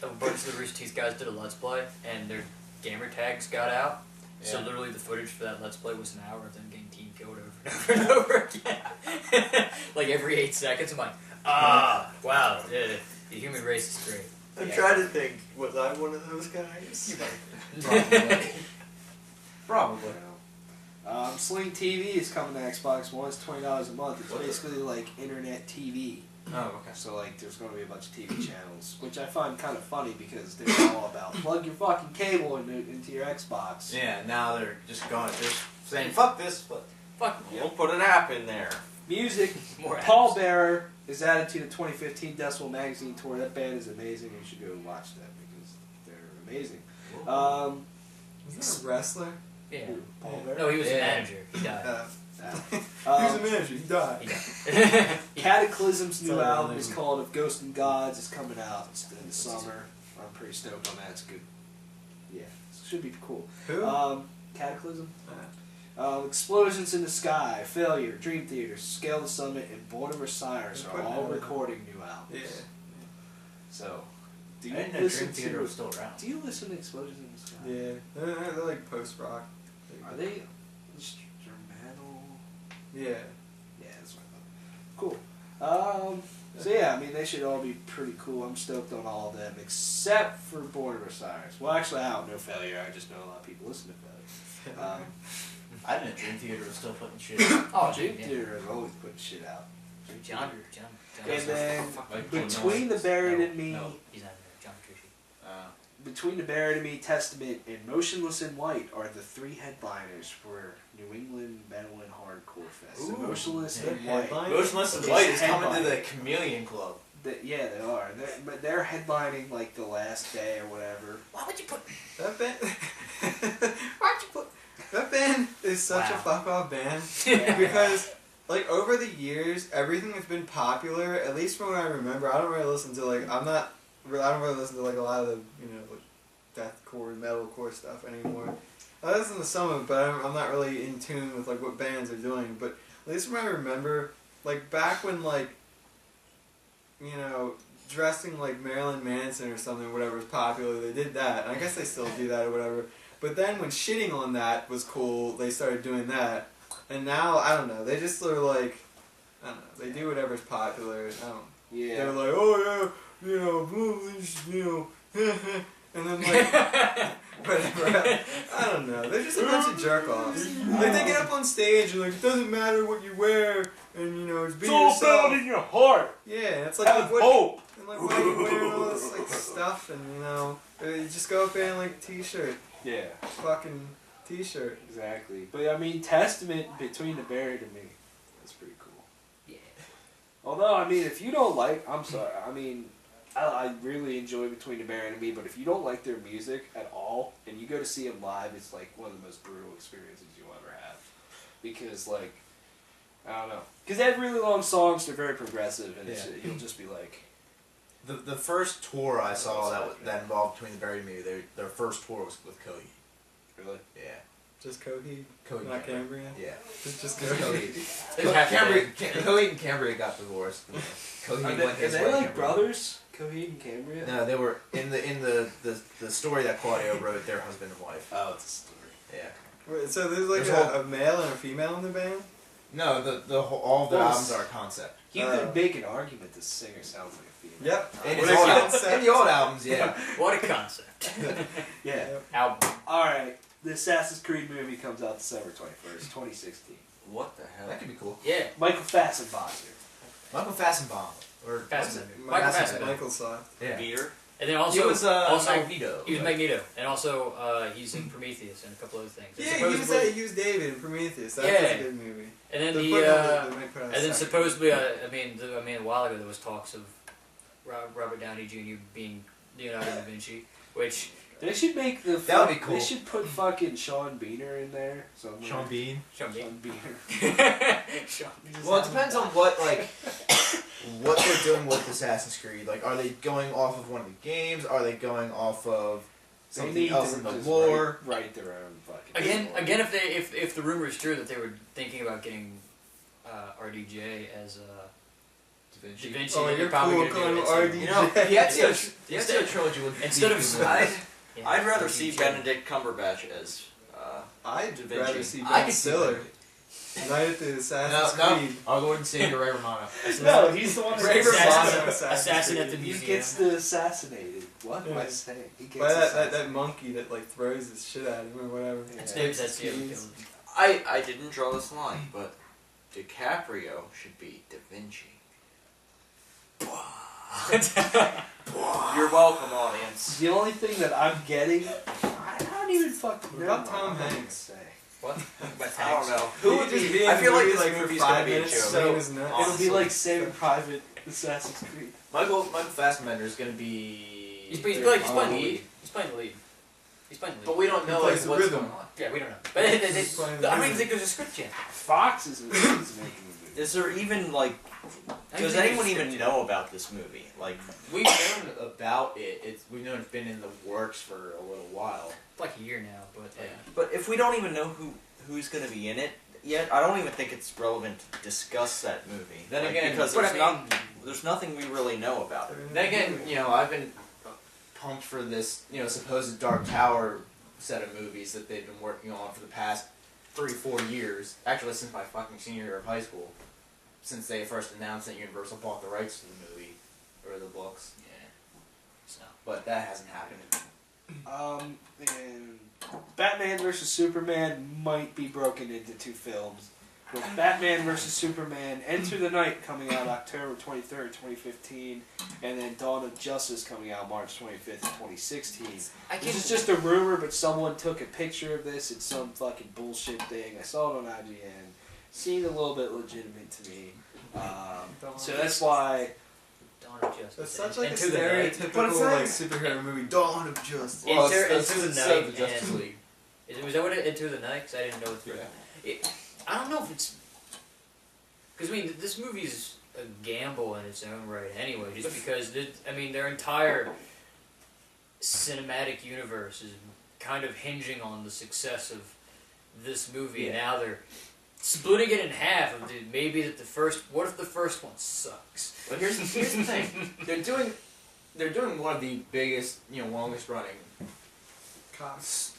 a bunch of the Rooster Teeth guys did a Let's Play, and their gamer tags got out. So Yeah. literally the footage for that Let's Play was an hour of them getting team killed over and over and over again. Like every 8 seconds, I'm like, wow, the human race is great. I'm Yeah. trying to think, was I one of those guys? Probably. Probably. Sling TV is coming to Xbox One. It's $20 a month. It's What the- basically like internet TV. Oh, okay. So there's going to be a bunch of TV channels, which I find kind of funny because they're all about plug your fucking cable into your Xbox. Yeah, now they're just going, just saying, fuck this. Fuck. We'll put an app in there. Music. More Paul apps. Bearer is added to the 2015 Decibel Magazine tour. That band is amazing. You should go watch that because they're amazing. Is that a wrestler? Yeah. Paul Bearer. No, he was a Yeah. manager. He died. He was a manager. He died. He died. Cataclysm's new Sorry, album I is didn't- called Of Ghosts and Gods. It's coming out in the summer. I'm pretty stoked on that. It's good. Yeah, it should be cool. Who? Cataclysm. Explosions in the Sky, Failure, Dream Theater, Scale the Summit, and Born of Osiris are all recording new albums. Yeah. So, do I you didn't know listen Dream Theater to? was still around. Do you listen to Explosions in the Sky? Yeah. They're like post rock. Are they instrumental? Yeah. Yeah, that's what I thought. Cool. So yeah, I mean they should all be pretty cool. I'm stoked on all of them except for Born of Osiris. Well, actually, I don't know Failure. I just know a lot of people listen to Failure. I didn't. Dream Theater was still putting shit. Oh, Dream dude, yeah. Theater is always putting shit out. John. And then Like, Between the Buried and Me, No, he's not in there. John Petrucci. Between the Buried and Me, Testament, and Motionless in White are the three headliners for New England Metal and Hardcore Fest. So Ooh, Motionless they're in White. headliners? Motionless in It's White is coming to headlining. the Chameleon Club. Yeah, they are. But they're headlining like the last day or whatever. Why would you put? That band. Why'd you put? That band is such a Wow. fuck off band because, like, over the years, everything that's been popular, at least from what I remember, I don't really listen to like I don't really listen to like a lot of the like deathcore, metalcore stuff anymore. I listen to some of it, but I'm not really in tune with like what bands are doing. But at least from what I remember, like back when like dressing like Marilyn Manson or something, whatever was popular, they did that. And I guess they still do that or whatever. But then when shitting on that was cool, they started doing that. And now, I don't know, they just sort of like, I don't know, they do whatever's popular. I don't Yeah. They're like, oh yeah, and then like, whatever. I don't know. They're just a bunch of jerk-offs. Like, they get up on stage and like, it doesn't matter what you wear, and just be yourself. your heart. Yeah, it's like, what, hope. and like, why are you wearing all this like stuff, and you just go up there in like a t-shirt, Yeah. fucking t-shirt. Exactly. But I mean, Testament, Between the Buried and Me, that's pretty cool. Yeah. Although, I mean, if you don't like, I'm sorry, I mean, I really enjoy Between the Buried and Me, but if you don't like their music at all, and you go to see them live, it's like one of the most brutal experiences you'll ever have. Because, like, I don't know. Because they have really long songs, they're very progressive, and you'll just be like... The first tour I saw that involved Between the Buried and Me, their first tour was with Coheed. Really? Yeah. Just Coheed, Coheed. not Cambria. Yeah. Just Coheed. Coheed. Coheed and Cambria got divorced. Coheed Are went they his way. like Cambria. brothers? Coheed and Cambria? No, they were in the story that Claudio wrote. Their husband and wife. Oh, it's a story. Yeah. Wait, so there's like There's a male and a female in the band? No, all of the Well, albums are a concept. You could make an argument the singer sounds like a female. Yep. In, What his a old concept. in the old albums, yeah. What a concept. Yeah. Album. Alright, the Assassin's Creed movie comes out December 21st, 2016. What the hell? That could be cool. Yeah. Michael Fassbender. Michael Fassenbaum. Or Fassbender. Michael Michael Fassbender. Michael Soft. Yeah. Beater? And then also, He was also Magneto. he was Magneto, and also he's in Prometheus and a couple other things. And Yeah, supposedly- he was David in Prometheus. That's Yeah. a good movie. And then They put out the they might put out a and then second. supposedly, I mean, a while ago there was talks of Robert Downey Jr. being Leonardo da Vinci, which They should make the. That would be cool. They should put fucking Sean Beaner in there. Somewhere. Sean Bean. Sean Bean. Sean Beaner. Sean Well, it depends on what they're doing with Assassin's Creed. Like, are they going off of one of the games? Are they going off of They something need else to in the just lore? Write their own fucking. story. Again, if the rumor is true that they were thinking about getting RDJ as Da Vinci, Oh, then you're they're probably cool gonna do calling it him instead. RDJ. You know, the Instead- Ezio trilogy would instead be of cool. Yeah, I'd rather see RDJ. Benedict Cumberbatch as I'd Da Vinci. rather see I Ben could see Stiller. Benedict. United to No, Assassin's no. Creed. Our Lord and Savior Ray Romano. No, he's the one Ray that Romano. gets Assassin at the He museum. gets the assassinated. What am I Yeah. saying? He gets By that assassinated. monkey that like throws his shit at him or whatever. Yeah. That's the other Keys. kill. I didn't draw this line, but DiCaprio should be Da Vinci. You're welcome, audience. The only thing that I'm getting, I don't even fucking What know. about Tom what I'm gonna Hanks? say. What? I don't know. Who Who would just be I in feel the like movie this for movie's 5 gonna be a minutes joke. saying his nuts? It'll be Honestly. like Saving Private Assassin's Creed. Michael Fassbender is going to be. He's playing the lead. He's playing the lead. He's playing the lead. But we don't know plays like, the what's rhythm. going on. Yeah, we don't know. But He's playing the I don't even rhythm. think there's a script yet. Fox is making a movie. Is there even like? Does think anyone it's even scripted. know about this movie? Like, We've known about it. We've known it's been in the works for a little while. Like a year now, but like, but if we don't even know who's going to be in it yet, I don't even think it's relevant to discuss that movie. Then Like, again, because but there's, I mean- there's nothing we really know about it. Then again, I've been pumped for this, supposed Dark Tower set of movies that they've been working on for the past 3-4 years. Actually, since my fucking senior year of high school. since they first announced that Universal bought the rights to the movie or the books. Yeah. So. But that hasn't happened. And Batman vs Superman might be broken into 2 films. With Batman vs Superman Enter the Night coming out October 23rd, 2015, and then Dawn of Justice coming out March 25th, 2016. This is just a rumor, but someone took a picture of this. It's some fucking bullshit thing. I saw it on IGN. Seemed a little bit legitimate to me. So that's why... Dawn of Justice. That's such like a Into the Night. stereotypical like superhero movie. Dawn of Justice. Into it's the instead Night of the Justice and- League. Was that what it Into the Night? Because I didn't know what Yeah. I don't know if it's... Because, I mean, this movie's a gamble in its own right anyway, just because, their entire cinematic universe is kind of hinging on the success of this movie, and now they're splitting it in half. Of what if the first one sucks? But here's the thing. They're doing one of the biggest, longest running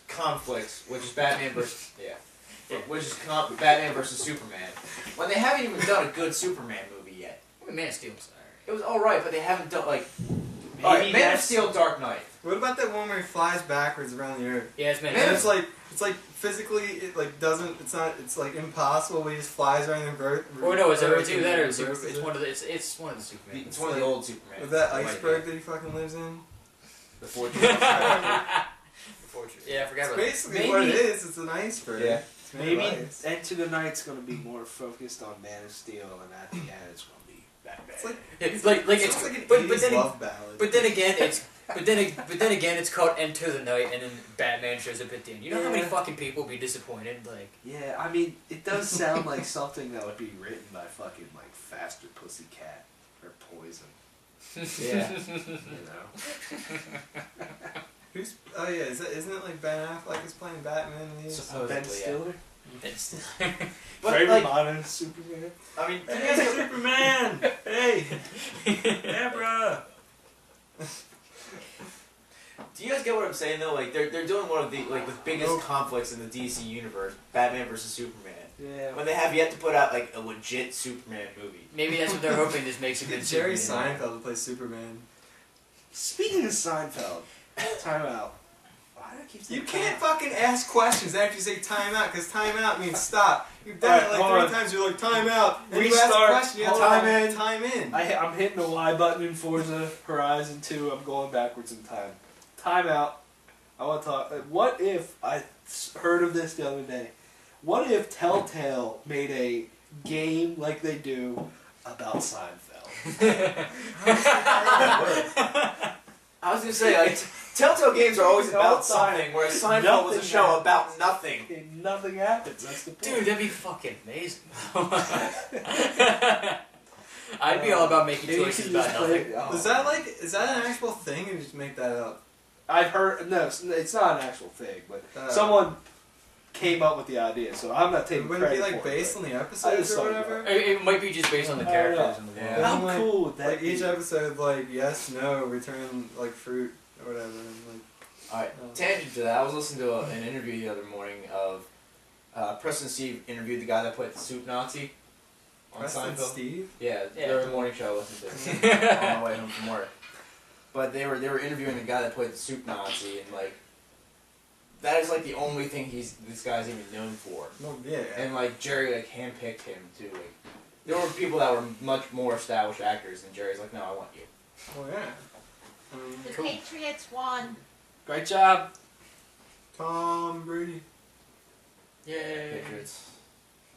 conflicts, which is Batman versus Batman versus Superman. When they haven't even done a good Superman movie yet. I mean, Man of Steel's alright. It was alright, but they haven't done Maybe Man of that's- Steel, Dark Knight. What about that one where he flies backwards around the earth? Yeah, it's Man of And Steel. it's like physically it like doesn't it's like impossible. But he just flies around the earth. Or no, it's earth either that or and it's reverses it. one of the Superman. It's one of the old Superman. With that White iceberg man. that he fucking lives in. The Fortress. Yeah, I forgot It's about that. basically what it is. It's an iceberg. Yeah. It's made of Maybe ice. Enter the Night's going to be more focused on Man of Steel, and at the end it's going to be Batman. It's like It's like it's it's like an but 80s then love ballad. But then again, it's called Enter the Night, and then Batman shows up at the end. You know how many Yeah. fucking people would be disappointed? Like, Yeah, I mean, it does sound like something that would be written by fucking, like, Faster Pussycat or Poison, Yeah. you know? Who's? Oh yeah, isn't it like Ben Affleck is playing Batman in these? Supposedly, Ben yeah. Stiller? it's But Favorite like, modern Superman? I mean, Hey, Superman! Hey! Deborah! do you guys get what I'm saying though? Like they're doing one of the biggest Nope. conflicts in the DC universe, Batman versus Superman. Yeah. When they have yet to put out like a legit Superman movie. maybe that's what they're hoping this makes a Get good Jerry Superman. Seinfeld to play Superman. Speaking of Seinfeld, time out. Why do I keep saying You can't time out? fucking ask questions after you say timeout, because timeout means stop. You've done Alright, it hold like on. 3 times, you're like, timeout. And you ask a Restart. question, you have Hold time on. in. Time in. I'm hitting the Y button in Forza Horizon 2. I'm going backwards in time. Time out. I want to talk. What if I heard of this the other day? What if Telltale made a game like they do about Seinfeld? I was gonna say like Telltale games are always All about the time. something, whereas Seinfeld was a Nothing show happens. about nothing. And nothing happens. That's the point. Dude, that'd be fucking amazing. I'd be all about making Maybe you choices should about just play nothing. it- oh. Is that an actual thing, or you just make that up? I've heard. No, it's not an actual thing, but someone came up with the idea, so I'm not taking Wouldn't it credit be like for based it. on the I episodes just or thought whatever? It might be just based on the I don't characters know. in the Yeah. world. How Like- cool would that Like be? each episode, like yes, no, return like fruit or whatever. And, like, Alright, tangent to that, I was listening to an interview the other morning of Preston Steve interviewed the guy that played the Soup Nazi on Preston Seinfeld. Steve. Yeah, Yeah. they're a morning show I listened to on my way home from work. But they were interviewing the guy that played the Soup Nazi, and like that is like the only thing this guy's even known for. Well, yeah. And like Jerry like handpicked him too. Like there were people that were much more established actors, and Jerry's like, no, I want you. Well, yeah. I mean, The Patriots won. Great job. Tom Brady. Yay. Patriots.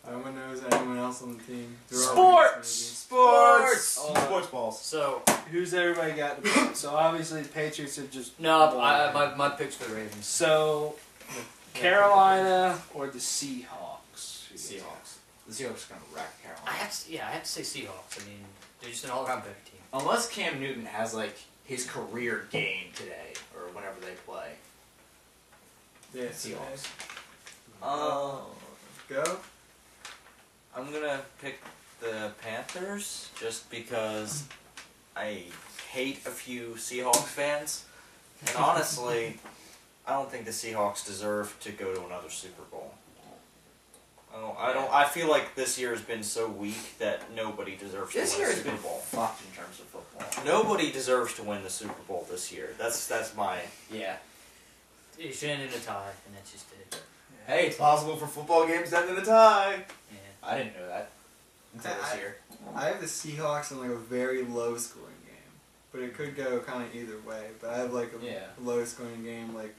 No one knows anyone else on the team. There are Sports! Sports. Oh. Sports balls. So, Who's everybody got to pick? So obviously the Patriots have just no, won. my pick's for the Ravens. So Carolina or the Seahawks? Seahawks. The Seahawks are gonna wreck I Carolina. have to say Seahawks. I mean, they're just an all-around better team. Unless Cam Newton has like his career game today or whenever they play. Yeah. Seahawks. Go. I'm gonna pick the Panthers just because I hate a few Seahawks fans, and honestly, I don't think the Seahawks deserve to go to another Super Bowl. I Oh, I don't. I feel like this year has been so weak that nobody deserves This to year win has the been Super Bowl. fucked in terms of football. Nobody deserves to win the Super Bowl this year. That's my. Yeah. It should end in a tie, and that's just it. Hey, it's possible for football games to end in a tie. Yeah. I didn't know that until this year. I have the Seahawks in like a very low scoring game, but it could go kind of either way. But I have like a low scoring game, like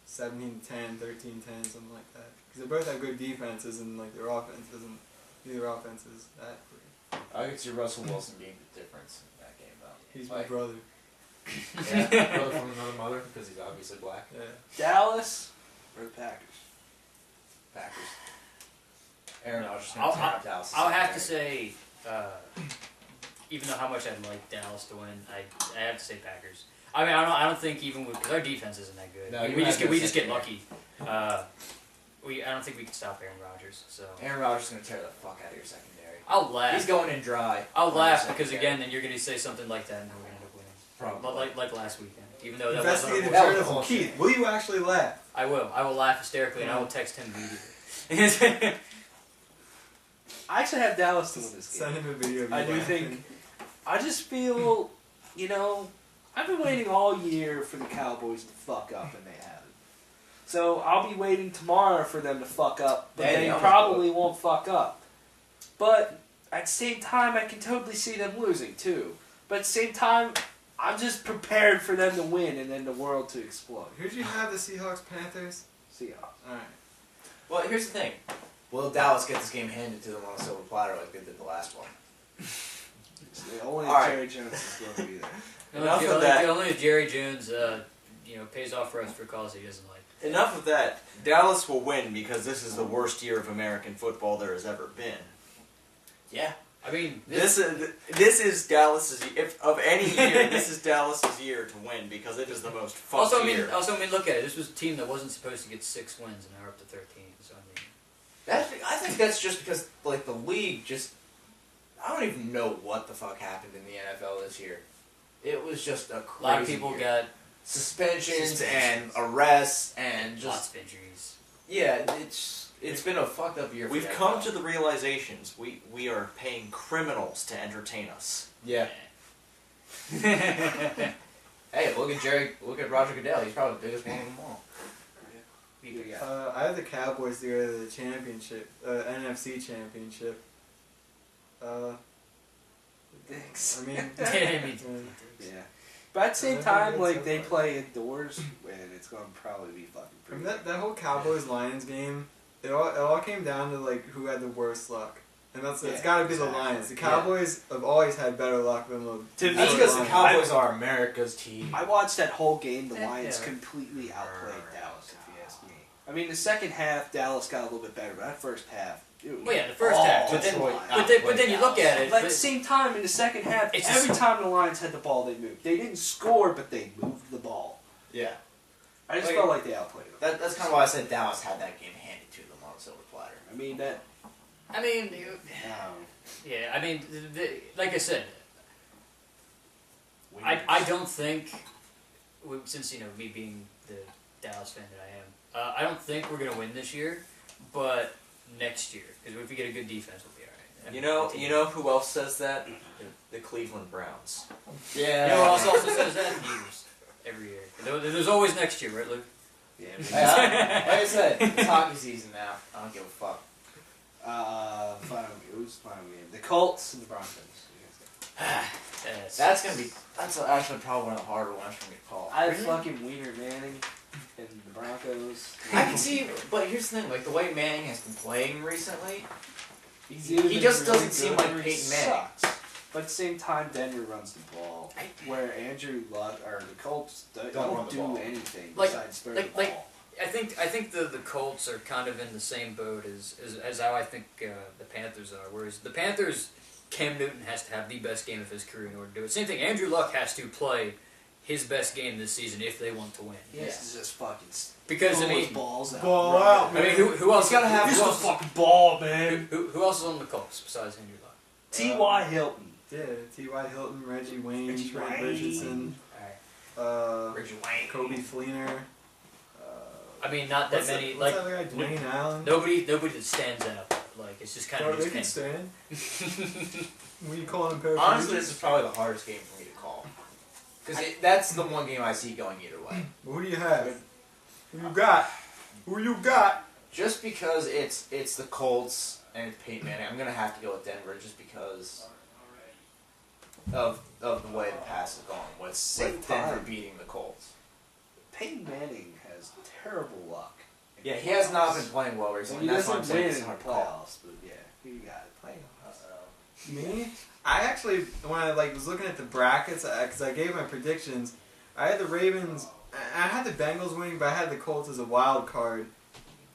17-10, 13-10, something like that. Because they both have good defenses and like their offense isn't. Neither offense is that great. I could see Russell Wilson being the difference in that game, though. He's my Like, brother. yeah, brother from another mother because he's obviously black. Yeah. Dallas or the Packers? Packers. Aaron Rodgers is I'll- going to tear up Dallas. I'll have to say, even though how much I'd like Dallas to win, I have to say Packers. I mean, I don't think even because our defense isn't that good. No, we you just get have lucky. I don't think we can stop Aaron Rodgers. So Aaron Rodgers is going to tear the fuck out of your secondary. I'll laugh. He's going in dry. I'll on laugh your because secondary. again, then you're going to say something like that, and then we're going to end up winning. Probably. Like last weekend. Even though that Investigative wasn't. That was journalism. bullshit. Keith, will you actually laugh? I will. I will laugh hysterically, and I will text him immediately. I actually have Dallas to win this Send game. him a video. Of you I do laughing. think. I just feel, I've been waiting all year for the Cowboys to fuck up, and they haven't. So I'll be waiting tomorrow for them to fuck up, but Yeah, they they almost probably won't fuck up. But at the same time, I can totally see them losing too. But at the same time, I'm just prepared for them to win and then the world to explode. Who'd you have? The Seahawks, Panthers. Seahawks. All right. Well, here's the thing. Will Dallas get this game handed to them on a silver platter like they did the last one? Only All right. Jerry Jones is going to be there. Enough of that. Only if Jerry Jones, pays off for us for calls he doesn't like. Enough of that. Dallas will win because this is the worst year of American football there has ever been. Yeah. I mean, This is Dallas's. If of any year, this is Dallas's year to win because it is the most fun year. Also, look at it. This was a team that wasn't supposed to get 6 wins, and they're up to 13. So I think that's just because like the league just. I don't even know what the fuck happened in the NFL this year. It was just a crazy a lot of people year. got suspensions and arrests and lots just of injuries. yeah, it's been a fucked up year. For We've the come NFL. to the realizations we are paying criminals to entertain us. Yeah. Hey, look at Roger Goodell. He's probably the biggest one of them all. I have the Cowboys to go to the championship, NFC championship. Thanks. I mean, Yeah. But at the same time, like, they play indoors, and it's going to probably be fucking I mean, pretty. that whole Cowboys Lions game, it all came down to like who had the worst luck, and it's Yeah, got to be exactly. the Lions. The Cowboys have always had better luck than the. To me, That's the because the Lions. Cowboys are America's team. I watched that whole game. The Yeah. Lions completely outplayed Dallas, if you ask me. I mean, the second half, Dallas got a little bit better, but that first half, dude. Well, yeah, the first half, but then, Detroit. but then you look at it. But at the same time, in the second half, It's every just- time the Lions had the ball, they moved. They didn't score, but they moved the ball. Yeah. I just Like- felt like they outplayed them. That's kind of why I said Dallas had that game handed to them on a silver platter. I mean, that. I mean, Um, yeah, I mean, like I said, I don't think, since me being the Dallas fan that I am, I don't think we're gonna win this year, but next year, because if we get a good defense, we'll be alright. I mean, You know who else says that? The Cleveland Browns. Yeah. You know what else also says that? The Eagles. Every year. There's always next year, right, Luke? yeah. Hey, like I said, it's hockey season now. I don't give a fuck. Who's final game? The Colts and the Broncos. That's actually probably one of the harder ones for me to call. I have fucking Wiener Manning and the Broncos. I can see, but here's the thing: like the way Manning has been playing recently, He's either he been just really doesn't seem good like or he Peyton Manning. sucks. But at the same time, Denver runs the ball, where Andrew Luck or the Colts Don't don't run the do ball. anything Like- besides throw like- the ball. I think the Colts are kind of in the same boat as how I think the Panthers are. Whereas the Panthers, Cam Newton has to have the best game of his career in order to do it. Same thing. Andrew Luck has to play his best game this season if they want to win. This is just fucking. Because throw I his mean, balls out. Ball Right. out, I mean, who else? He's gotta have- who, Use the else, fucking ball, man. who else is on the Colts besides Andrew Luck? T.Y. Hilton. Yeah, T.Y. Hilton, Reggie Wayne, Reggie Trent Wayne. Richardson, All right. Richard Wayne. Kobe Fleener. I mean, not that What's many. that Like other guy? Dwayne Allen. nobody that stands out. Like it's just kind Bro, of they can stand. When you call them paraplegics. Honestly, this is probably the hardest game for me to call. Because that's the one game I see going either way. Who do you have? Who you got? Who you got? Just because it's the Colts and it's Peyton Manning, I'm gonna have to go with Denver just because of the way the past is going with Same Denver time. beating the Colts. Peyton Manning has terrible luck. in Yeah, the he has not been playoffs. playing well Like, recently. he That's why I'm doesn't saying win it's in the hard to call. playoffs, but yeah, who you got? Playoffs. Me? I actually, when I was looking at the brackets, because I gave my predictions, I had the Ravens. I had the Bengals winning, but I had the Colts as a wild card.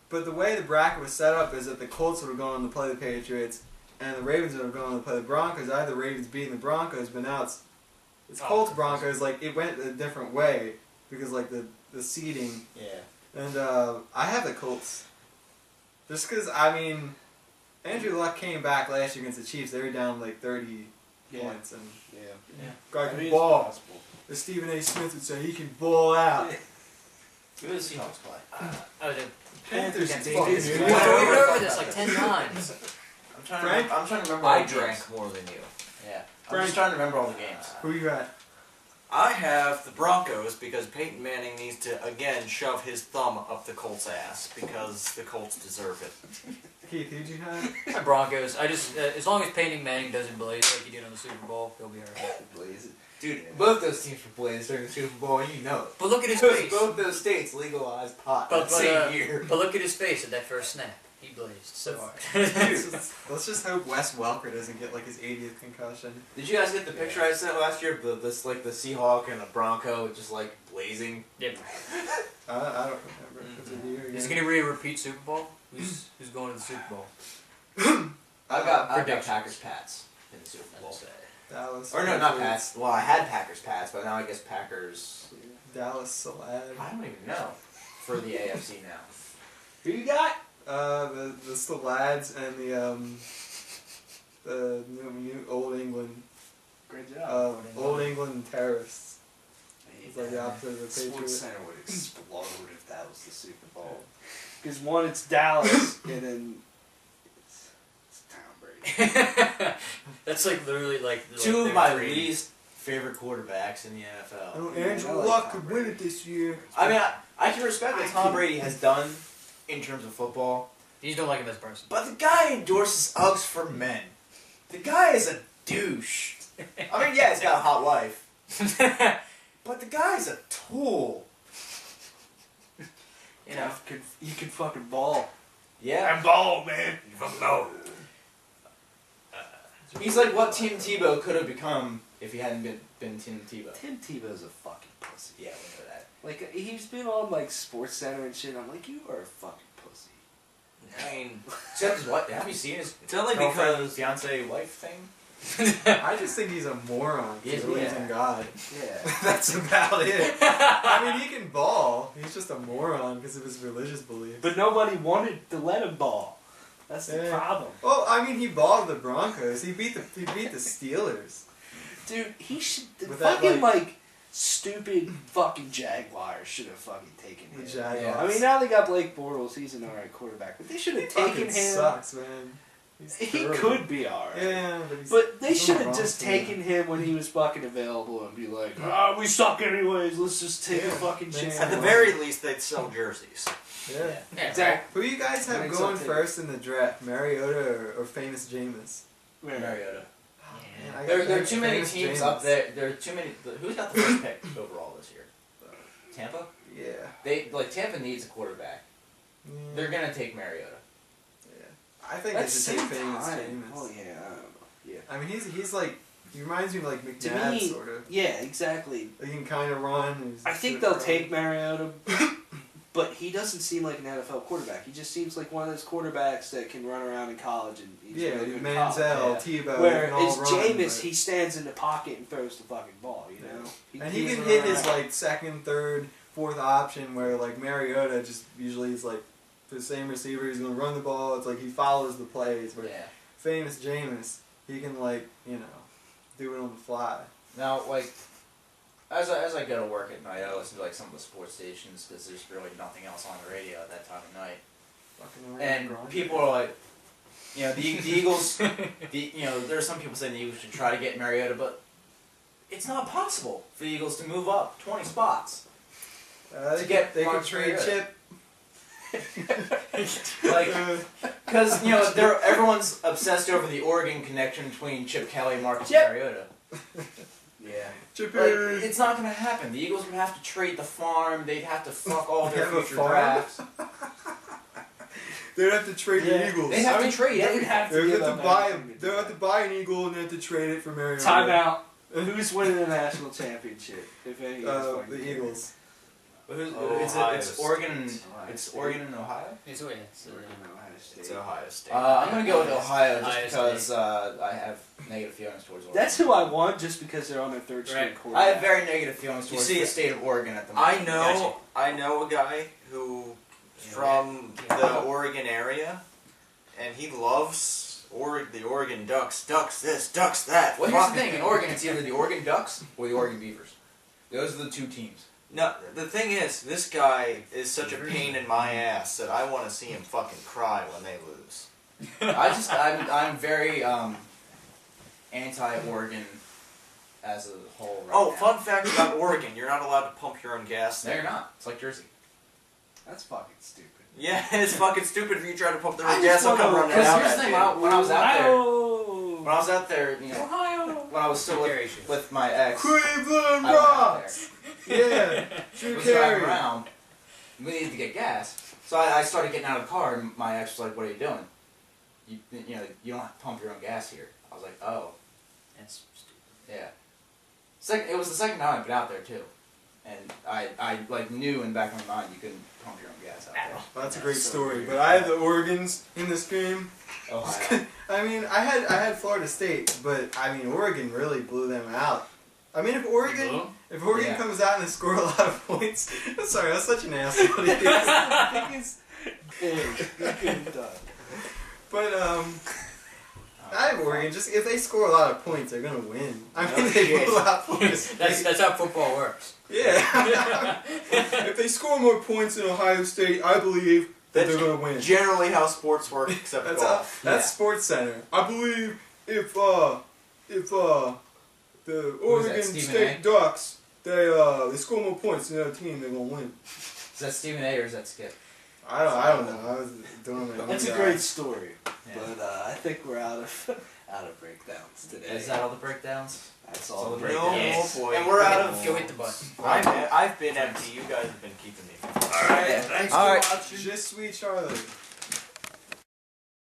But the way the bracket was set up is that the Colts would have gone on to play the Patriots, and the Ravens would have gone on to play the Broncos. I had the Ravens beating the Broncos, but now it's Colts Broncos. Like it went a different way because like the seeding. Yeah. And I have the Colts. Just because, I mean, Andrew Luck came back last year against the Chiefs. They were down like 30 points. And Yeah. guy I can mean, it's ball. possible. As Stephen A. Smith would say, he can ball out. Who does the Seahawks play? Oh, the Panthers against fucking Patriots. idiot. we went over this like 10 times. I'm trying Frank? to remember all I the drank games. more than you. Yeah. I'm Frank? just trying to remember all the games. Who you got? I have the Broncos because Peyton Manning needs to again shove his thumb up the Colts' ass because the Colts deserve it. Keith, who'd you have? My Broncos. I just as long as Peyton Manning doesn't blaze like he did on the Super Bowl, he'll be alright. Blaze it. Dude, both those teams were blazed during the Super Bowl, and you know it. But look at his Because face. both those states legalized pot But, that same but, year. but look at his face at that first snap. He blazed so hard. Let's just hope Wes Welker doesn't get like his 80th concussion. Did you guys get the picture I sent last year of the Seahawk and a Bronco just like blazing? Yep. I don't remember. It was a year Is it ago. going to be a repeat Super Bowl? Who's going to the Super Bowl? I've got Predictions. Packers Pats in the Super Bowl. Dallas. Or no, not Patriots. Pats. Well, I had Packers Pats, but now I guess Packers. Dallas Salad. I don't even know for the AFC now. Who you got? The Salads and the new Old England Great job. Old England terrorists. It's like the opposite of the Sports Patriots. Center would explode if that was the Super Bowl. Because one, it's Dallas, and then it's Tom Brady. That's like literally like Two like of my their three. least favorite quarterbacks in the NFL. Oh, Yeah, Andrew I like Luck Tom could Brady. win it this year. I mean, I can respect what Tom Brady has done in terms of football, You just don't like him as a person. but the guy endorses Uggs for men. The guy is a douche. I mean, yeah, he's got a hot wife, but the guy's a tool. You know. You can fucking ball. Yeah. I'm ball, man. You fucking ball. He's like what Tim Tebow could have become if he hadn't been Tim Tebow. Tim Tebow's a fucking pussy. Yeah, we know that. Like, he's been on, like, Sports Center and shit. I'm like, you are a fucking pussy. I mean, Except his what? Have you seen his it's only girlfriend, because fiance, wife thing? I just think he's a moron. He He is, believes yeah. in God. Yeah. That's about it. I mean, he can ball. He's just a moron because of his religious beliefs. But nobody wanted to let him ball. That's the Yeah. problem. Well, I mean, he balled the Broncos. He beat the Steelers. Dude, he should... The With that, fucking, like, stupid fucking Jaguars should have fucking taken The him. Jaguars. I mean, now they got Blake Bortles. He's an alright quarterback. But they should have He taken fucking him. sucks, man. He's He terrible. could be alright. Yeah, but he's. But they he's should on the have wrong just team. taken him when he was fucking available and be like, we suck anyways, let's just take a Yeah. fucking Makes chance. at the sense. very least they'd sell jerseys. Yeah. Yeah, Exactly. Who you guys have Makes going something. first in the draft? Mariota or famous Jameis? Mariota. Man, I There got are too many famous teams Jameis. up there. There are too many. Who's got the first pick overall this year? Tampa. Yeah. Tampa needs a quarterback. Yeah. They're gonna take Mariota. I think At they the should same take famous time, Jameis. oh yeah, I don't know. Yeah. I mean, he's like he reminds me of like To McNabb me, sort of. yeah, exactly. He can kind of run. He's I think super they'll take run. Mariota, but he doesn't seem like an NFL quarterback. He just seems like one of those quarterbacks that can run around in college and he's Yeah, really good in Manziel, college. Tebow. Whereas they can all run, Jameis, but- he stands in the pocket and throws the fucking ball. You know, and he can can run hit his around. like second, third, fourth option. Where like Mariota just usually is like the same receiver. He's gonna run the ball. It's like he follows the plays. Where Yeah. famous Jameis, he can like do it on the fly. Now, like, as I go to work at night, I listen to like some of the sports stations because there's really nothing else on the radio at that time of night. Fucking And Ariana Grande. people are like, You know, the Eagles. There are some people saying the Eagles should try to get Mariota, but it's not possible for the Eagles to move up 20 spots. They could Marcus trade Mariota. Chip. Like, because everyone's obsessed over the Oregon connection between Chip Kelly and Marcus Chip. Mariota. Yeah. Chip. Like, it's not going to happen. The Eagles would have to trade the farm. They'd have to fuck all their Have a future farm? drafts. They'd have to trade Yeah. the Eagles. They'd have to trade They'd everything. have to They'd give have up to buy everything him. to They'd do have to that. buy an Eagle and they have to trade it for Mariota. Time out. Who's winning the national championship? If any The Eagles. Ohio It's Oregon. State. It's Oregon and Ohio. It's Oregon, Ohio State. It's Ohio State. I'm gonna go with Ohio just Ohio because State. I have negative feelings towards Oregon. That's who I want, just because they're on their third string Right. I quarterback. have very negative feelings You towards see, the state of Oregon at the moment. I know a guy who from the Oregon area, and he loves the Oregon Ducks. Ducks this, Ducks that. Well, here's Fuck. the thing: in Oregon, it's either the Oregon Ducks or the Oregon Beavers. Those are the two teams. No, the thing is, this guy is such a pain in my ass that I want to see him fucking cry when they lose. I'm very anti-Oregon as a whole. Right Oh, now. fun fact about Oregon: you're not allowed to pump your own gas No, there. you're not. It's like Jersey. That's fucking stupid. Yeah, it's fucking stupid if you try to pump their I own just gas. They'll come wanna- running Because out here's the at thing: you. when I was out there, Ohio! when I was out there, Ohio. when I was still with my ex, Cleveland I went out Rocks! Yeah, Drew was driving Carey. around. We needed to get gas, so I started getting out of the car, and my ex was like, "What are you doing? You don't pump your own gas here." I was like, "Oh, That's stupid. yeah." It was the second time I'd been out there too, and I like knew in the back of my mind you couldn't pump your own gas out there. Well, that's a great story, but I had the Oregons in this game. Ohio. I mean, I had Florida State, but I mean, Oregon really blew them out. I mean, if Oregon Yeah. comes out and they score a lot of points, sorry, that's such an asshole. But I have Oregon. Just if they score a lot of points, they're gonna win. I mean, No they shit. blew out Florida State. That's how football works. Yeah. If they score more points than Ohio State, I believe that they're gonna win. Generally, how sports work, except That's golf. that's Sports Center. I believe if the Oregon Stephen State A? Ducks they score more points than the other team, they're gonna win. Is that Stephen A. or is that Skip? I don't know. I was doing my own That's a job. great story, Yeah. but I think we're out of breakdowns today. Is that all the breakdowns? That's all all the the No, breakdowns. boy. And we're out Go of. hit the button. I've been empty. You guys have been keeping me. All right, thanks All for right. watching. Je suis Charlie.